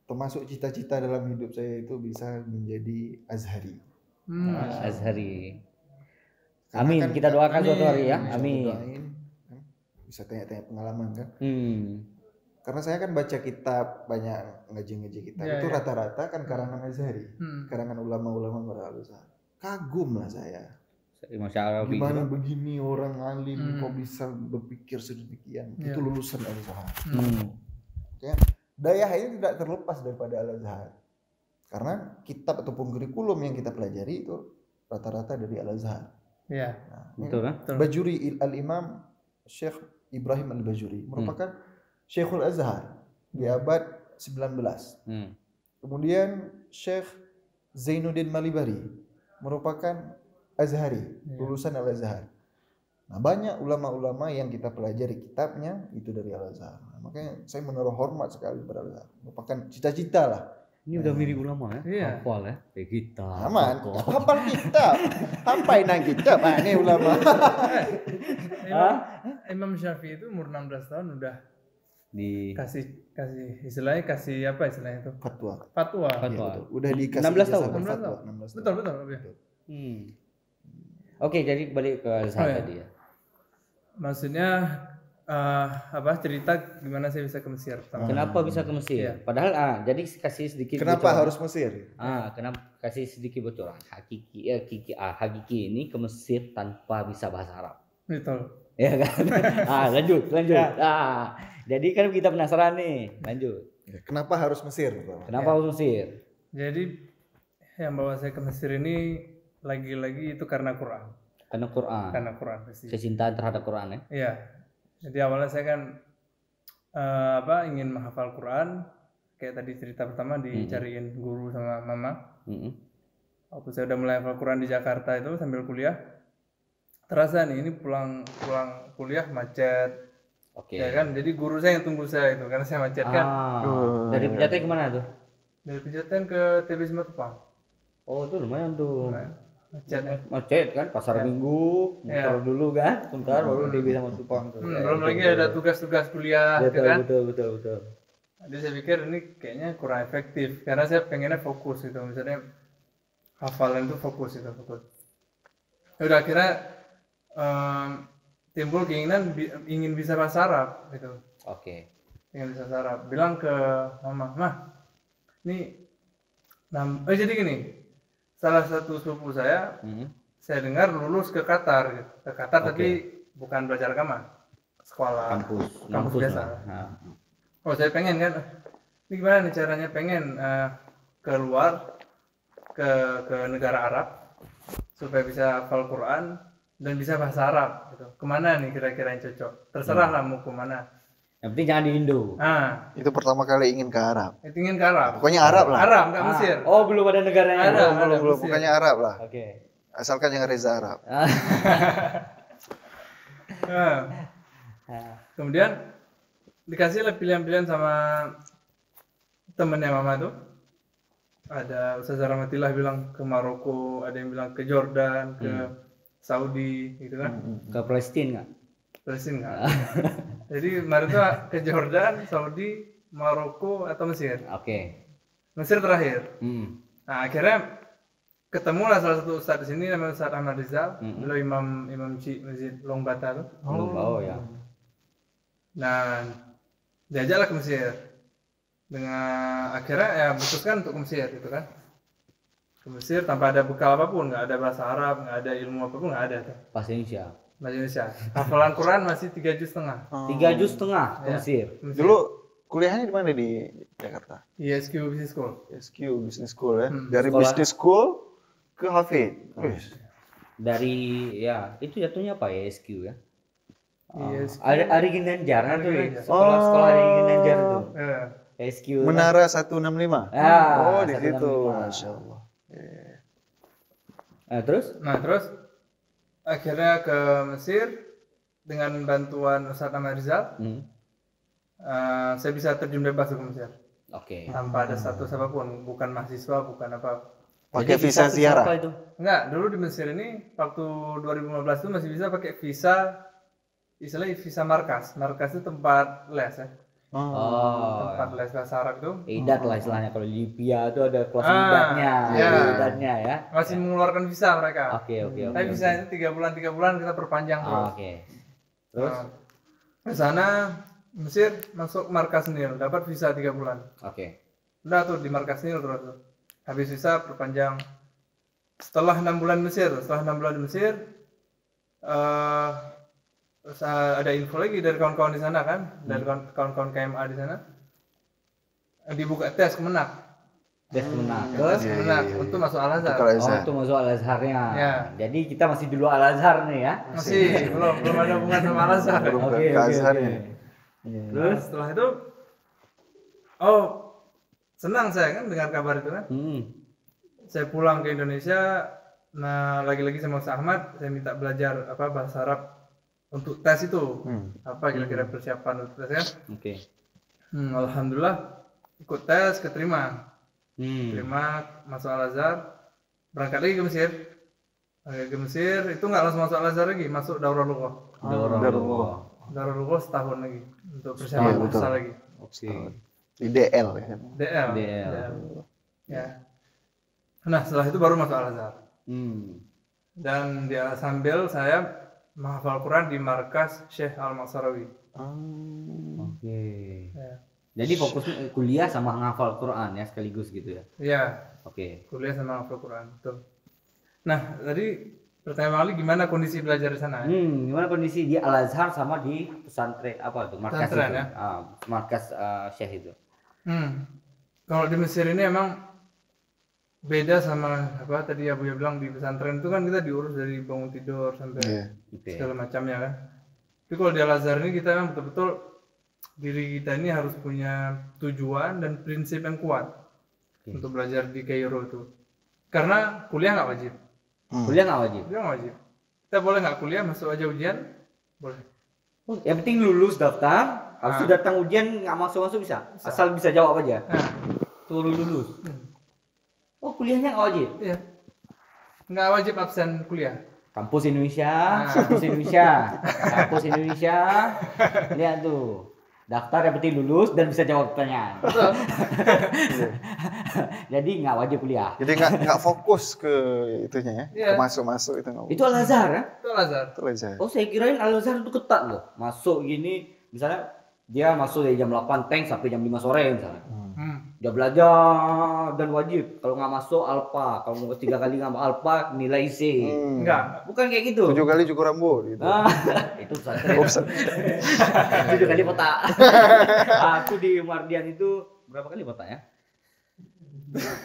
termasuk cita-cita dalam hidup saya itu bisa menjadi Azhari. Azhari. Karena Amin, kan- kita doakan suatu hari ya. Bisa Amin. doain, kan? Bisa tanya-tanya pengalaman kan. Hmm. Karena saya kan baca kitab, banyak ngaji-ngaji kitab. Ya, itu ya. rata-rata kan karangan Azhari. Karangan ulama-ulama Al-Azhar. Kagum lah saya. Masya Allah. Gimana begini orang alim kok bisa berpikir sedemikian. Ya. Itu lulusan Al-Azhar. Hmm. Ya, dayah ini tidak terlepas daripada Al-Azhar. Karena kitab ataupun kurikulum yang kita pelajari itu rata-rata dari Al-Azhar. Iya. Nah, Betul kan? Bajuri Al-Imam Syekh Ibrahim Al-Bajuri merupakan Syekhul Azhar di abad 19. Kemudian Syekh Zainuddin Malibari merupakan Azhari, lulusan Al-Azhar. Nah, banyak ulama-ulama yang kita pelajari kitabnya itu dari Al-Azhar. Nah, makanya saya menaruh hormat sekali pada Al-Azhar. Merupakan cita-cita lah. Ini udah mirip ulama ya? Iya. Hafal ya? Kayak kita. Aman, hafal kitab. Hafal nang kitab, ini ulama. Imam Syafi'i itu umur 16 tahun udah Di kasih istilahnya kasih apa istilahnya itu? Fatwa. Fatwa. Iya, fatwa. betul. Udah dikasih 16 tahun? ijazah 16 fatwa. tahun. 16 tahun. Betul. Ya. Oke, jadi balik ke Azhar Oh, ya. tadi ya. Maksudnya apa cerita gimana saya bisa ke Mesir? pertama? Kenapa bisa ke Mesir? Iya. Padahal jadi kasih sedikit Kenapa bocoran. harus Mesir? Kenapa kasih sedikit bocoran? Hakiki ini ke Mesir tanpa bisa bahasa Arab. Betul. Ya kan? Lanjut. Jadi kan kita penasaran nih. Lanjut. Kenapa harus Mesir? Kenapa harus Mesir? Jadi yang bawa saya ke Mesir ini lagi-lagi itu karena Quran. Karena Quran. Karena Quran pasti. Kecintaan terhadap Quran ya. Iya. Jadi awalnya saya kan ingin menghafal Quran. Kayak tadi cerita pertama dicariin guru sama mama. waktu saya udah mulai hafal Quran di Jakarta itu sambil kuliah, terasa nih ini pulang kuliah macet. Oke. Ya kan, jadi guru saya yang tunggu saya itu karena saya macet kan. Dari Pejaten kemana tuh? Dari Pejaten ke TB Simatupang. Oh, itu lumayan tuh. Macet. Macet kan, pasar Minggu, muter dulu kan, sebentar baru DB sama Tupang tuh. Belum lagi ada tugas-tugas kuliah gitu kan. Betul. Jadi saya pikir ini kayaknya kurang efektif karena saya pengennya fokus gitu, misalnya hafalan itu fokus. Ya udah akhirnya timbul keinginan ingin bisa bahasa Arab gitu. Oke. Ingin bisa bahasa Arab. Bilang ke mama, "Mah, ini jadi gini. Salah satu sepupu saya dengar lulus ke Qatar gitu. Ke Qatar tapi bukan belajar agama. Sekolah kampus biasa. Oh, saya pengen kan. Ini gimana nih caranya pengen keluar ke negara Arab supaya bisa hafal Quran dan bisa bahasa Arab gitu. Kemana nih kira-kira yang cocok? Terserah lah mau kemana. Yang penting jangan di Indo. Itu pertama kali ingin ke Arab. Itu ingin ke Arab. Pokoknya Arab lah. Arab, nggak Mesir. Oh, belum ada negaranya. Belum. Pokoknya Arab lah. Oke. Asalkan yang Reza Arab. Kemudian dikasihlah pilihan-pilihan sama temennya mama tuh. Ada Ustazah Rahmatillah bilang ke Maroko, ada yang bilang ke Jordan, ke Saudi gitu kan. Ke Palestina nggak? Palestina nggak? Jadi kemarin tuh ke Jordan, Saudi, Maroko atau Mesir. Oke. Mesir terakhir. Nah akhirnya ketemulah salah satu ustadz di sini namanya Ustadz Ahmad Rizal, beliau imam Masjid Longbata tuh. Oh ya. Nah diajaklah ke Mesir. Dengan akhirnya ya memutuskan untuk ke Mesir gitu kan. Ke Mesir tanpa ada bekal apapun, nggak ada bahasa Arab, nggak ada ilmu apapun, nggak ada tuh. Bahasa Indonesia. Bahasa Indonesia. Hafalan Quran masih 3,5 juz. 3,5 juz ke Mesir. Dulu kuliahnya di mana di Jakarta? ISQ Business School. SQ Business School ya. Dari Business School ke Hafid. Dari ya itu jatuhnya apa ya SQ ya? ISQ. Ari Ginanjar tuh. Sekolah Ari Ginanjar tuh. SQ. Menara 165. Ah, di situ. 165. Masya Allah. Nah, terus Akhirnya ke Mesir dengan bantuan Ustadz Ahmad Rizal. Saya bisa terjun bebas ke Mesir. Oke. Tanpa ada status apapun, bukan mahasiswa, bukan apa. Pakai visa ziarah. Itu? Enggak, dulu di Mesir ini waktu 2015 itu masih bisa pakai visa, istilahnya visa markas. Markas itu tempat les ya. Tempat les bahasa Arab itu. Idat lah istilahnya, kalau di Libya itu ada kelas idatnya. Idatnya ya. Masih mengeluarkan visa mereka. Oke. Tapi visa itu 3 bulan kita perpanjang terus. Oke. Terus ke sana Mesir masuk markas Nil, dapat visa 3 bulan. Oke. Udah tuh di markas Nil terus tuh. Habis visa perpanjang. Setelah 6 bulan di Mesir, terus ada info lagi dari kawan-kawan di sana kan, dari kawan-kawan KMA di sana. Dibuka tes kemenak. Tes kemenak. Untuk masuk Al-Azhar. Untuk masuk Al-Azharnya. Ya. Jadi kita masih dulu Al-Azhar nih ya. Masih belum ada hubungan sama Al-Azhar. Oke. Terus setelah itu senang saya kan dengar kabar itu kan. Saya pulang ke Indonesia, nah lagi-lagi sama Ustaz Ahmad, saya minta belajar bahasa Arab untuk tes itu. Apa kira-kira persiapan untuk tes kan? Oke. Alhamdulillah ikut tes, keterima. Terima, masuk Al-Azhar, berangkat lagi ke Mesir. Itu nggak langsung masuk Al-Azhar lagi, masuk Daurah Lughah. Daurah Lughah setahun lagi untuk persiapan bahasa lagi. Oke. Di DL ya. DL. Ya. Nah setelah itu baru masuk Al-Azhar. Dan dia sambil saya menghafal Quran di markas Syekh Al-Maksarawi. Oke. Jadi fokus kuliah sama menghafal Quran ya sekaligus gitu ya? Iya. Oke. Kuliah sama menghafal Quran. Betul. Nah tadi pertanyaan kali gimana kondisi belajar di sana? Gimana kondisi di Al-Azhar sama di pesantren apa tuh? Markas pesantren, itu. Ya? Markas Syekh itu. Kalau di Mesir ini emang beda sama tadi Abu ya bilang di pesantren itu kan kita diurus dari bangun tidur sampai segala macamnya kan. Tapi kalau di Al-Azhar ini kita memang betul-betul diri kita ini harus punya tujuan dan prinsip yang kuat untuk belajar di Kairo itu. Karena kuliah nggak wajib. Kuliah nggak wajib. Kuliah nggak wajib. Kita boleh nggak kuliah, masuk aja ujian, boleh. Oh, yang penting lulus daftar, habis itu datang ujian nggak masuk bisa. Asal bisa jawab aja. Nah, Tuh lulus. Oh, kuliahnya nggak wajib. iya. Nggak wajib absen kuliah. Kampus Indonesia, kampus Indonesia, kampus Indonesia. Lihat tuh. Daftar yang penting lulus dan bisa jawab pertanyaan. Jadi nggak wajib kuliah. Jadi nggak fokus ke itunya ya, Iya. ke masuk itu nggak. Itu Al-Azhar ya? Itu Al-Azhar. Itu aja. Oh, saya kirain Al-Azhar itu ketat loh. Masuk gini, misalnya dia masuk dari jam 8 tank sampai jam 5 sore misalnya. Dia belajar dan wajib. Kalau nggak masuk alfa, kalau mau 3 kali nggak alfa nilai C. Enggak. Bukan kayak gitu. 7 kali cukur rambut gitu. Ah, itu pesantren. 7 kali botak. Aku di Mardian itu berapa kali botak ya?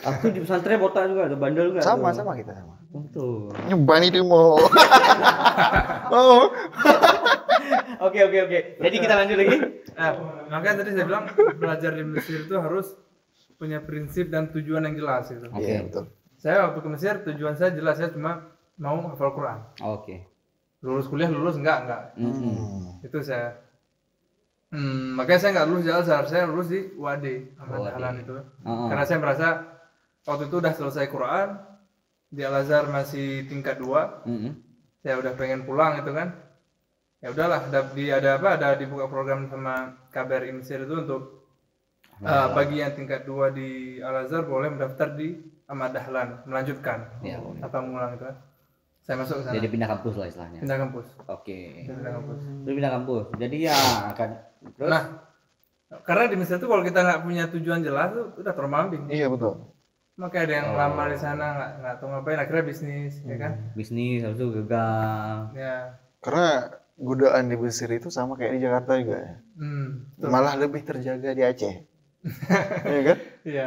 Aku di pesantren botak juga, ada bandel juga. Sama tuh. sama kita sama. Betul. Nyebani demo. Oh. Oke. Jadi kita lanjut lagi. Nah, makanya tadi saya bilang belajar di Mesir itu harus punya prinsip dan tujuan yang jelas gitu. Oke. Iya betul. Saya waktu ke Mesir tujuan saya jelas, saya cuma mau hafal Quran. Oke. Lulus kuliah lulus enggak. Itu saya. Makanya saya nggak lulus di Al-Azhar, saya lulus di UAD Ahmad Dahlan itu. Karena saya merasa waktu itu udah selesai Quran, di Al-Azhar masih tingkat 2. Saya udah pengen pulang itu kan. Ya udahlah, ada dibuka program sama KBRI Mesir itu untuk bagi yang tingkat 2 di Al-Azhar boleh mendaftar di Ahmad Dahlan, melanjutkan. Ya, boleh. Apa mengulang itu kan. Saya masuk ke sana. Jadi pindah kampus lah istilahnya. Pindah kampus. Oke. Pindah kampus. Lu pindah kampus. Jadi ya akan terus. Nah, karena di Mesir itu kalau kita nggak punya tujuan jelas tuh udah terombang-ambing. Iya betul. Makanya ada yang lama di sana nggak tahu ngapain, akhirnya bisnis, ya kan? Bisnis habis itu gagal. Ya. Karena godaan di Mesir itu sama kayak di Jakarta juga ya. Betul. Malah lebih terjaga di Aceh. Iya kan? Iya.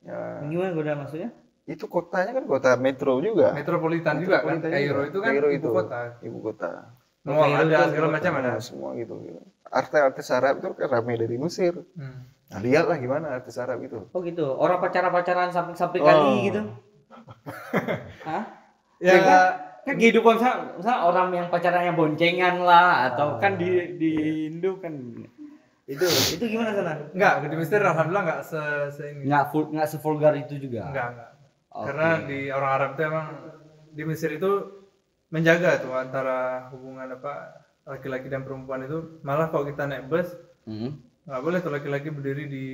Ya, Gimana godaan maksudnya? itu kotanya kan kota metro juga. Metropolitan juga kan? Metropolitan Kairo juga. itu kan Kairo ibu itu kota. Ibu kota. Mall Kairo ada itu segala ibu macam ada. Nah, semua gitu. Artis Arab itu kan ramai dari Mesir. Nah, lihatlah gimana artis Arab itu. Oh gitu. Orang pacaran samping-samping kali gitu. Hah? Ya, Kan kehidupan misalnya orang yang pacaran yang boncengan lah atau kan di Indo kan itu gimana sana? enggak, di Mesir alhamdulillah enggak se ini. Nggak sevulgar itu juga. Enggak. Oke. Karena di orang Arab itu emang di Mesir itu menjaga tuh antara hubungan laki-laki dan perempuan itu. Malah kalau kita naik bus nggak boleh tuh laki-laki berdiri di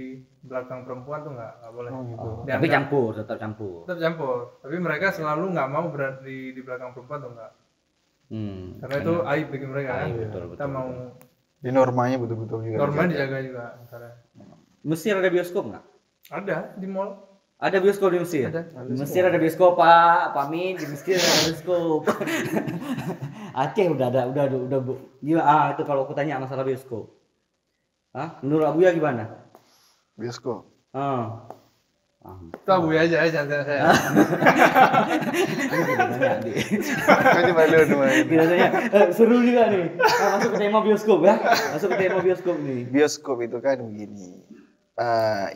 belakang perempuan tuh nggak boleh. Tapi tetap campur. Tetap campur. Tapi mereka selalu nggak mau berada di belakang perempuan tuh nggak. Karena itu aib bagi mereka kan. Kita mau Di normanya betul-betul juga. normanya dijaga juga antara. Mesir ada bioskop nggak? Ada di mall. Ada bioskop di Mesir. Ada. Di Mesir ada bioskop Pak Amin. Di Mesir ada bioskop. Aceh udah Bu. Gimana? Itu kalau aku tanya masalah bioskop. Menurut Abuya gimana? Bioskop. Itu Abu aja jangan tanya saya. Kan coba dulu main. Kita tanya, seru juga nih. Masuk ke tema bioskop ya. Masuk ke tema bioskop nih. Bioskop itu kan begini.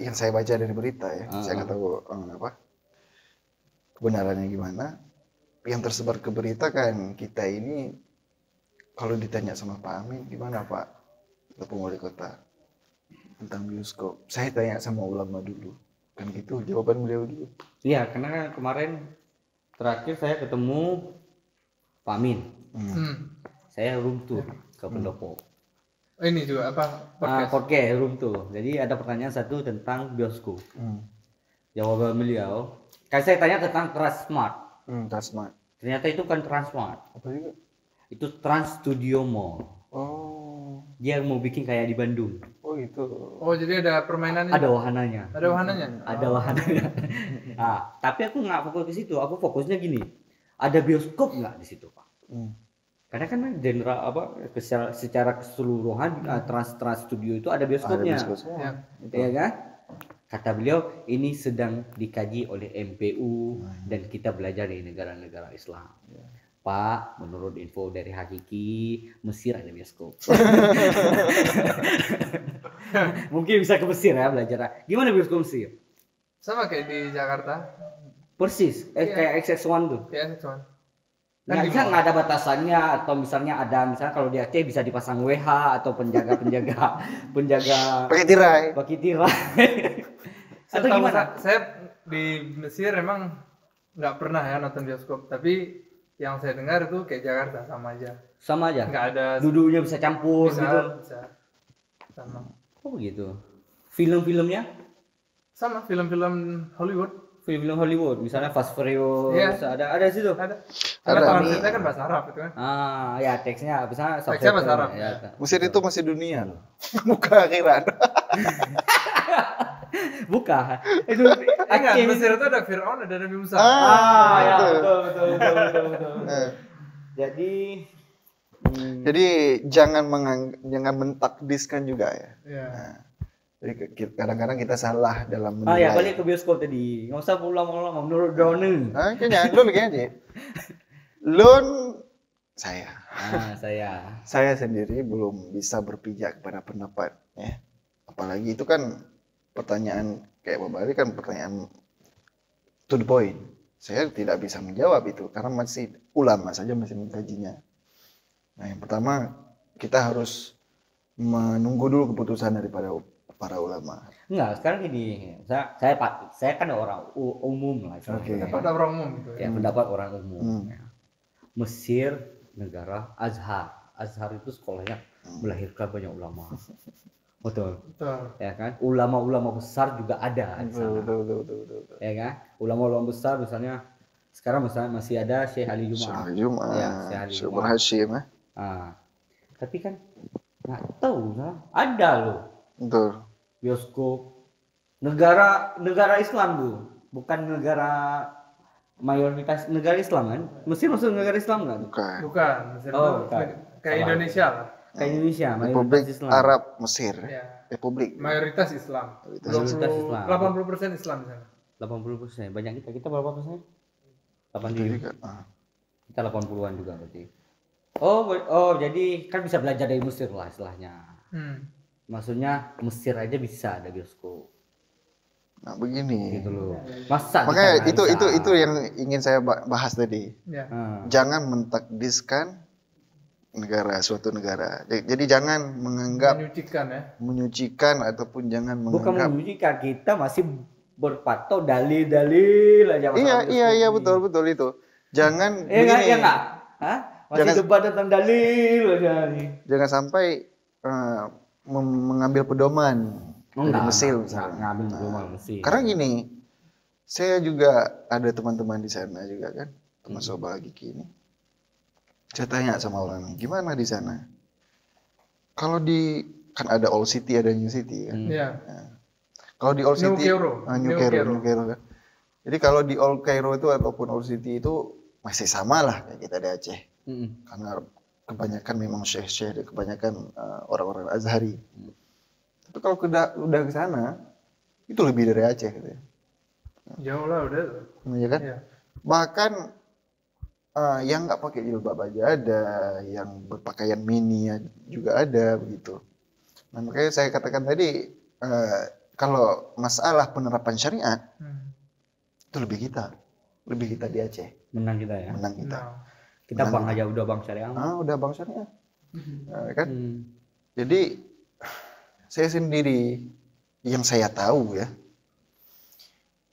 Yang saya baca dari berita ya, saya nggak tahu kebenarannya gimana. Yang tersebar ke berita kan kita ini kalau ditanya sama Pak Amin gimana Pak, ataupun wali kota tentang bioskop, saya tanya sama ulama dulu, kan gitu jawaban beliau dulu. Iya, karena kan kemarin terakhir saya ketemu Pak Amin. Saya room tour ke pendopo. Ini juga Podcast room tour. Jadi ada pertanyaan satu tentang bioskop. Jawaban beliau, kan saya tanya tentang Transmart. Transmart. Ternyata itu kan Transmart. Apa juga? Itu Trans Studio Mall. Oh. Dia mau bikin kayak di Bandung. Oh gitu. Oh jadi ada permainannya. Ada wahananya. Ada wahananya. Ada wahananya. Tapi aku nggak fokus ke situ. Aku fokusnya gini. Ada bioskop nggak di situ, Pak? Karena kan general secara keseluruhan Trans Studio itu ada bioskopnya. Ya kan? Kata beliau ini sedang dikaji oleh MPU dan kita belajar di negara-negara Islam. Pak, menurut info dari Hakiki, Mesir ada bioskop. Mungkin bisa ke Mesir ya belajar. Gimana bioskop Mesir? Sama kayak di Jakarta. Persis, Iya. kayak XX1 tuh. Ya, cuman. Nggak ada batasannya, atau misalnya kalau di Aceh bisa dipasang WH atau penjaga Pakai tirai. pakai tirai. Atau Setahu gimana? saya di Mesir emang nggak pernah ya nonton bioskop, tapi yang saya dengar itu kayak Jakarta sama aja. Sama aja. Nggak ada Duduknya bisa campur bisa, gitu. bisa sama. Oh begitu. Film-filmnya? Sama film-film Hollywood. Film-film Hollywood, misalnya Fast Furious, Iya. ada di situ. Ada. Ada, Karena nih. konsepnya kan bahasa Arab itu kan. Ya teksnya misalnya Teksnya bahasa Arab. ya. Mesir itu masih dunia loh. Bukan akhirat. Bukan. Itu Enggak, Aceh. Mesir itu ada Fir'aun, ada Nabi Musa. Ya, betul. betul. Eh, Jadi Jadi jangan mentakdiskan juga ya. Iya. Jadi kadang-kadang kita salah dalam ya menilai. balik ke bioskop tadi. Nggak usah ulang-ulang menurut Donu. Kayaknya lu lagi aja. Lun saya. Saya sendiri belum bisa berpijak kepada pendapat ya. Apalagi itu kan pertanyaan kayak Bapak Ali kan pertanyaan to the point. Saya tidak bisa menjawab itu karena masih ulama saja masih mengkajinya. Nah, yang pertama kita harus menunggu dulu keputusan daripada para ulama. Enggak, sekarang gini, saya kan orang umum lah. Oke. Pendapat orang umum gitu ya. Ya, pendapat orang umum. Ya. Mesir negara Azhar. Azhar itu sekolahnya melahirkan banyak ulama. Betul. Betul. Ya kan? Ulama-ulama besar juga ada di sana. Betul. Ya kan? Ulama-ulama besar misalnya sekarang misalnya masih ada Syekh Ali Jum'ah. Ya, Syekh Ali Syekh Jum'ah. Hashim ya. Tapi kan nggak tahu lah. Ada loh Betul. bioskop negara Islam tuh, bukan negara mayoritas negara Islam kan? Mesir masuk negara Islam nggak? Bukan. Bukan, Mesir Oh, itu bukan. kayak Salah. Indonesia lah. Kayak Indonesia, Republik mayoritas Islam. Arab Mesir. Ya. Republik. Mayoritas Islam. Mayoritas Islam. 80% Islam di sana. 80%. Banyak kita berapa persen? Jadi 87. kan, Kita 80-an juga berarti. Jadi kan bisa belajar dari Mesir lah istilahnya. Maksudnya Mesir aja bisa ada bioskop. Nah, begini. Gitu loh. Masa Makanya kita nggak bisa? itu yang ingin saya bahas tadi. Ya. Jangan mentakdiskan suatu negara. Jadi jangan menganggap Menyucikan ya. ataupun jangan Bukan menganggap. menyucikan, kita masih berpatok dalil-dalil aja masalah Iya bioskop betul itu. Jangan ini. begini. Iya enggak? Hah? Masih Jangan- debat tentang dalil aja nih. Jangan sampai mengambil pedoman dari Mesir misalnya. Ngambil rumah Mesir. Karena gini, saya juga ada teman-teman di sana juga kan, termasuk lagi kini. Saya tanya sama orang, gimana di sana? Kalau kan ada Old City, ada New City kan. Iya. Kalau di Old New City, Cairo. New Cairo kan. Jadi kalau di Old Cairo itu ataupun Old City itu masih sama lah kayak kita di Aceh. Karena kebanyakan memang syekh-syekh, kebanyakan orang-orang Azhari. Tapi kalau udah ke sana, itu lebih dari Aceh gitu ya. Jauh lah udah. Iya kan? Iya. Bahkan yang nggak pakai jilbab aja ada, yang berpakaian mini juga ada begitu. Nah, makanya saya katakan tadi kalau masalah penerapan syariat itu lebih kita di Aceh. Menang kita ya. Menang kita. Nah. Kita bang aja udah bang syariah. Udah bang syariat. Kan? Jadi saya sendiri yang saya tahu ya,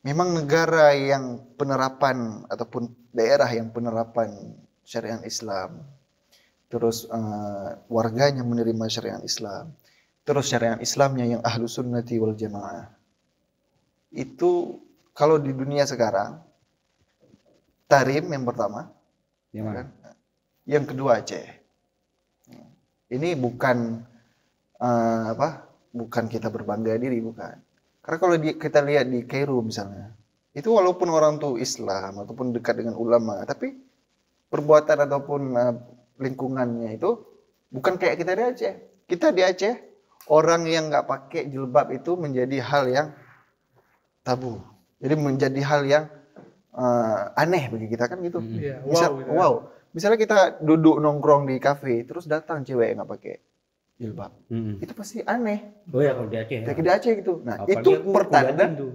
memang negara yang penerapan ataupun daerah yang penerapan syariat Islam, terus warganya menerima syariat Islam, terus syariat Islamnya yang ahlu sunnati wal jamaah, itu kalau di dunia sekarang, Tarim yang pertama, kan? Yang kedua Aceh. Ini bukan bukan kita berbangga diri, bukan. Karena kalau kita lihat di Kairo misalnya, itu walaupun orang tuh Islam ataupun dekat dengan ulama, tapi perbuatan ataupun lingkungannya itu bukan kayak kita di Aceh. Kita di Aceh, orang yang nggak pakai jilbab itu menjadi hal yang tabu. Jadi menjadi hal yang aneh bagi kita kan gitu. Iya, Wow. Misalnya kita duduk nongkrong di kafe, terus datang cewek yang nggak pakai jilbab. Hmm. Itu pasti aneh. Oh ya kalau di Aceh ya. Kayak di Aceh gitu. Nah, Apalagi itu aku pertanda kuliahin tuh.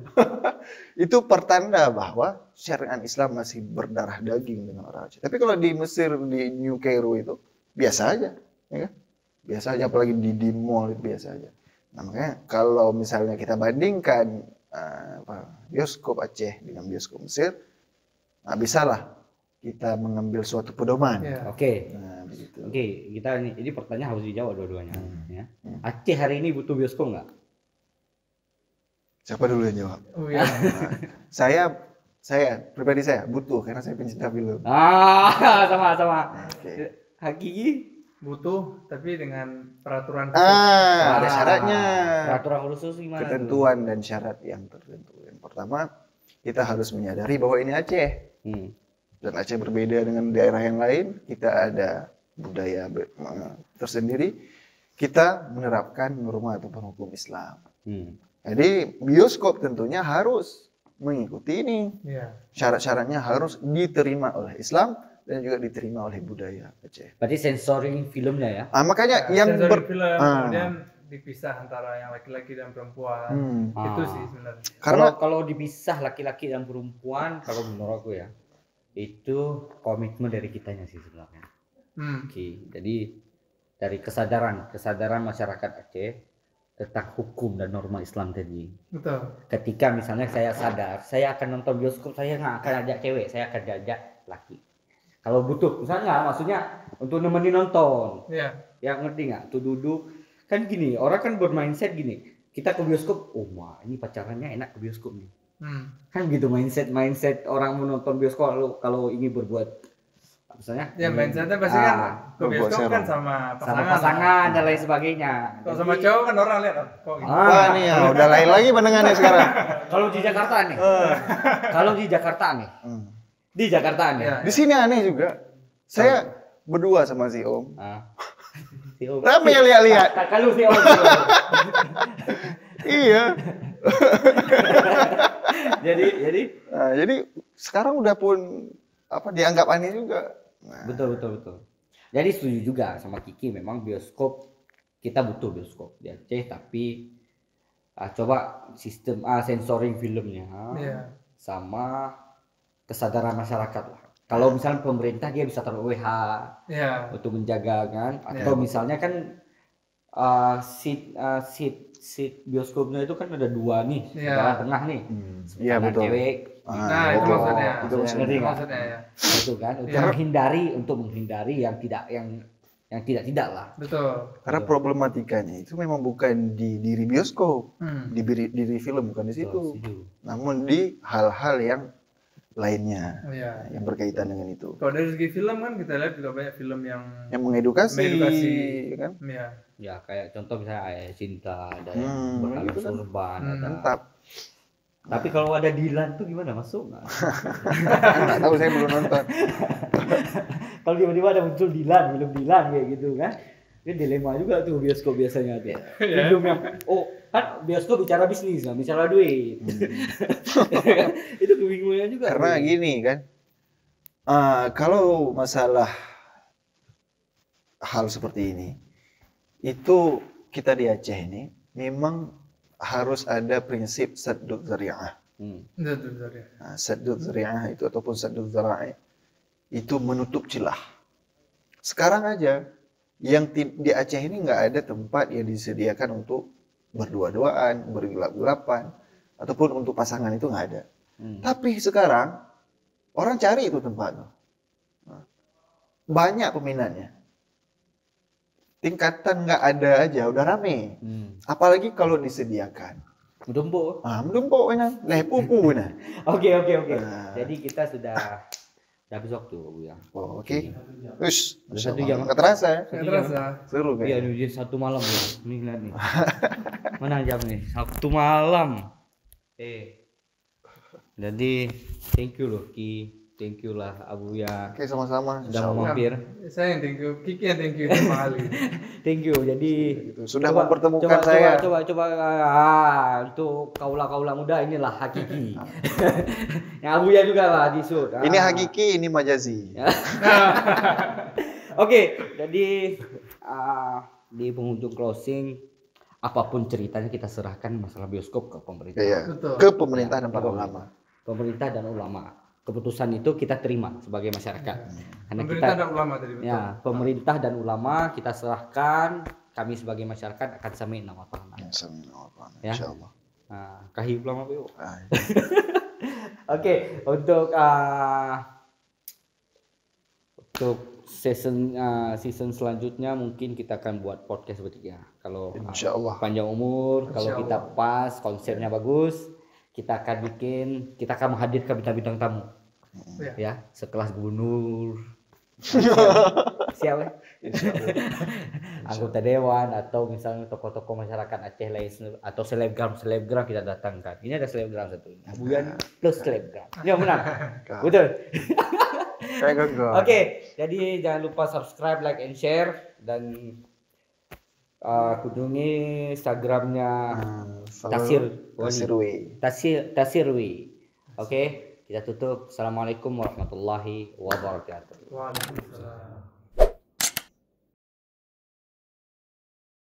itu pertanda bahwa syariat Islam masih berdarah daging dengan orang Aceh. Tapi kalau di Mesir di New Cairo itu biasa aja, ya kan? Biasa aja, apalagi di mall itu biasa aja. Nah, makanya kalau misalnya kita bandingkan bioskop Aceh dengan bioskop Mesir, nah bisalah kita mengambil suatu pedoman. Iya. Oke. Nah, begitu. Oke, kita ini pertanyaan harus dijawab dua-duanya. Ya. Aceh hari ini butuh bioskop nggak? Siapa dulu yang jawab? Oh iya. Nah, saya pribadi saya butuh karena saya pencinta film. Sama. Oke. Hakiki? Butuh tapi dengan peraturan Ada syaratnya. Peraturan khusus gimana? Ketentuan dan syarat yang tertentu. Yang pertama, kita harus menyadari bahwa ini Aceh. Dan Aceh berbeda dengan daerah yang lain. Kita ada budaya tersendiri. Kita menerapkan norma ataupun hukum Islam. Jadi bioskop tentunya harus mengikuti ini. Iya. Syarat-syaratnya harus diterima oleh Islam dan juga diterima oleh budaya Aceh. Berarti sensoring filmnya ya? Makanya yang Sensor film, kemudian dipisah antara yang laki-laki dan perempuan. Itu sih sebenarnya. Karena Kalau dipisah laki-laki dan perempuan, kalau menurut aku ya, itu komitmen dari kitanya sih sebenarnya. Oke, jadi dari kesadaran masyarakat Aceh tentang hukum dan norma Islam tadi. Betul. Ketika misalnya saya sadar, saya akan nonton bioskop, saya nggak akan ajak cewek, saya akan ajak laki. Kalau butuh, misalnya maksudnya untuk nemenin nonton. Iya. Ya ngerti nggak? Tuh duduk. Kan gini, orang kan bermindset gini. Kita ke bioskop, oh wah ini pacarannya enak ke bioskop nih. Kan gitu mindset orang menonton bioskop kalau ingin berbuat misalnya. Ya mindsetnya pasti kan ke bioskop kan sama pasangan dan lain sebagainya. Kalau sama cowok kan orang lihat kok gitu. wah nih ya, udah lain lagi pandangannya sekarang. Kalau di Jakarta nih. Kalau di Jakarta nih. Di Jakarta nih. Ya. Di sini aneh juga. Saya berdua sama si Om. Si Om. Rame ya lihat-lihat. Kalau si Om. Iya. jadi sekarang udah pun dianggap aneh juga. Nah. Betul. Jadi setuju juga sama Kiki, memang bioskop kita butuh bioskop di Aceh, tapi coba sistem sensoring filmnya sama kesadaran masyarakat lah. Kalau misalnya pemerintah dia bisa taruh WH untuk menjaga kan, atau misalnya kan seat bioskopnya itu kan ada dua nih, tengah nih, iya betul. Cewek. Nah itu maksudnya. Itu maksudnya ya. Itu kan untuk menghindari yang tidak lah. Betul. Karena problematikanya itu memang bukan di diri bioskop, di diri film bukan di situ, namun di hal-hal yang lainnya yang berkaitan dengan itu. Kalau dari segi film kan kita lihat juga banyak film yang mengedukasi kan? Ya kayak contoh misalnya Ayah Cinta, ada yang berkalung sorban, mantap. Tapi kalau ada Dilan tuh gimana, masuk nggak? Nggak tahu, saya belum nonton. Kalau tiba-tiba ada muncul film Dilan kayak gitu kan? Ini dilema juga tuh bioskop biasanya tuh. Film yang kan bioskop bicara bisnis kan, bicara duit. Itu kebingungan juga. Karena gini kan, kalau masalah hal seperti ini, itu kita di Aceh ini memang harus ada prinsip saddud dzari'ah. Saddud dzari'ah itu ataupun saddud dzara'i itu menutup celah. Sekarang aja yang di Aceh ini nggak ada tempat yang disediakan untuk berdua-duaan, bergelap-gelapan, ataupun untuk pasangan, itu nggak ada. Tapi sekarang orang cari itu tempat. Banyak peminatnya. Tingkatan nggak ada aja, udah rame. Apalagi kalau disediakan. Menumpuk. Menumpuk benar. Lepupu benar. Oke. Jadi kita sudah habis waktu, Bu ya. Oke. Wis, 1 jam. Nggak terasa ya? Nggak terasa. Seru Iya, kayaknya. ini 1 malam ya. Nih lihat nih. Mana jam nih? 1 malam. Jadi thank you loh Ki. Thank you lah Abu ya. Oke, sama-sama. Sudah mampir. Saya yang thank you, Kiki yang thank you sama Ali. Thank you. Jadi sudah mempertemukan saya. Coba untuk kaula-kaula muda inilah hakiki. Yang Abu ya juga lah disud. Ini hakiki, ini majazi. Oke, jadi di penghujung closing, apapun ceritanya kita serahkan masalah bioskop ke pemerintah. Iya. Betul. Ke pemerintah dan para Ke ulama. Pemerintah dan ulama. Keputusan itu kita terima sebagai masyarakat. Karena Pemerintah kita dan ulama tadi betul. ya, pemerintah dan ulama kita serahkan, kami sebagai masyarakat akan sami nama Tuhan. Ya. Insyaallah. Nah, kahi ulama bu. Ah, Oke, untuk season selanjutnya mungkin kita akan buat podcast bertiga. Kalau Insyaallah. panjang umur, kalau kita pas konsepnya bagus, kita akan menghadirkan bintang-bintang tamu. Ya, sekelas gubernur. Siapa? Anggota dewan atau misalnya tokoh-tokoh masyarakat Aceh lain atau selebgram kita datangkan. Ini ada selebgram satu. Buyan plus selebgram. Ya benar. Betul. Oke, jadi jangan lupa subscribe, like, and share dan kunjungi Instagramnya Tasirwi. Oke, kita tutup. Assalamualaikum warahmatullahi wabarakatuh. Waalaikumsalam.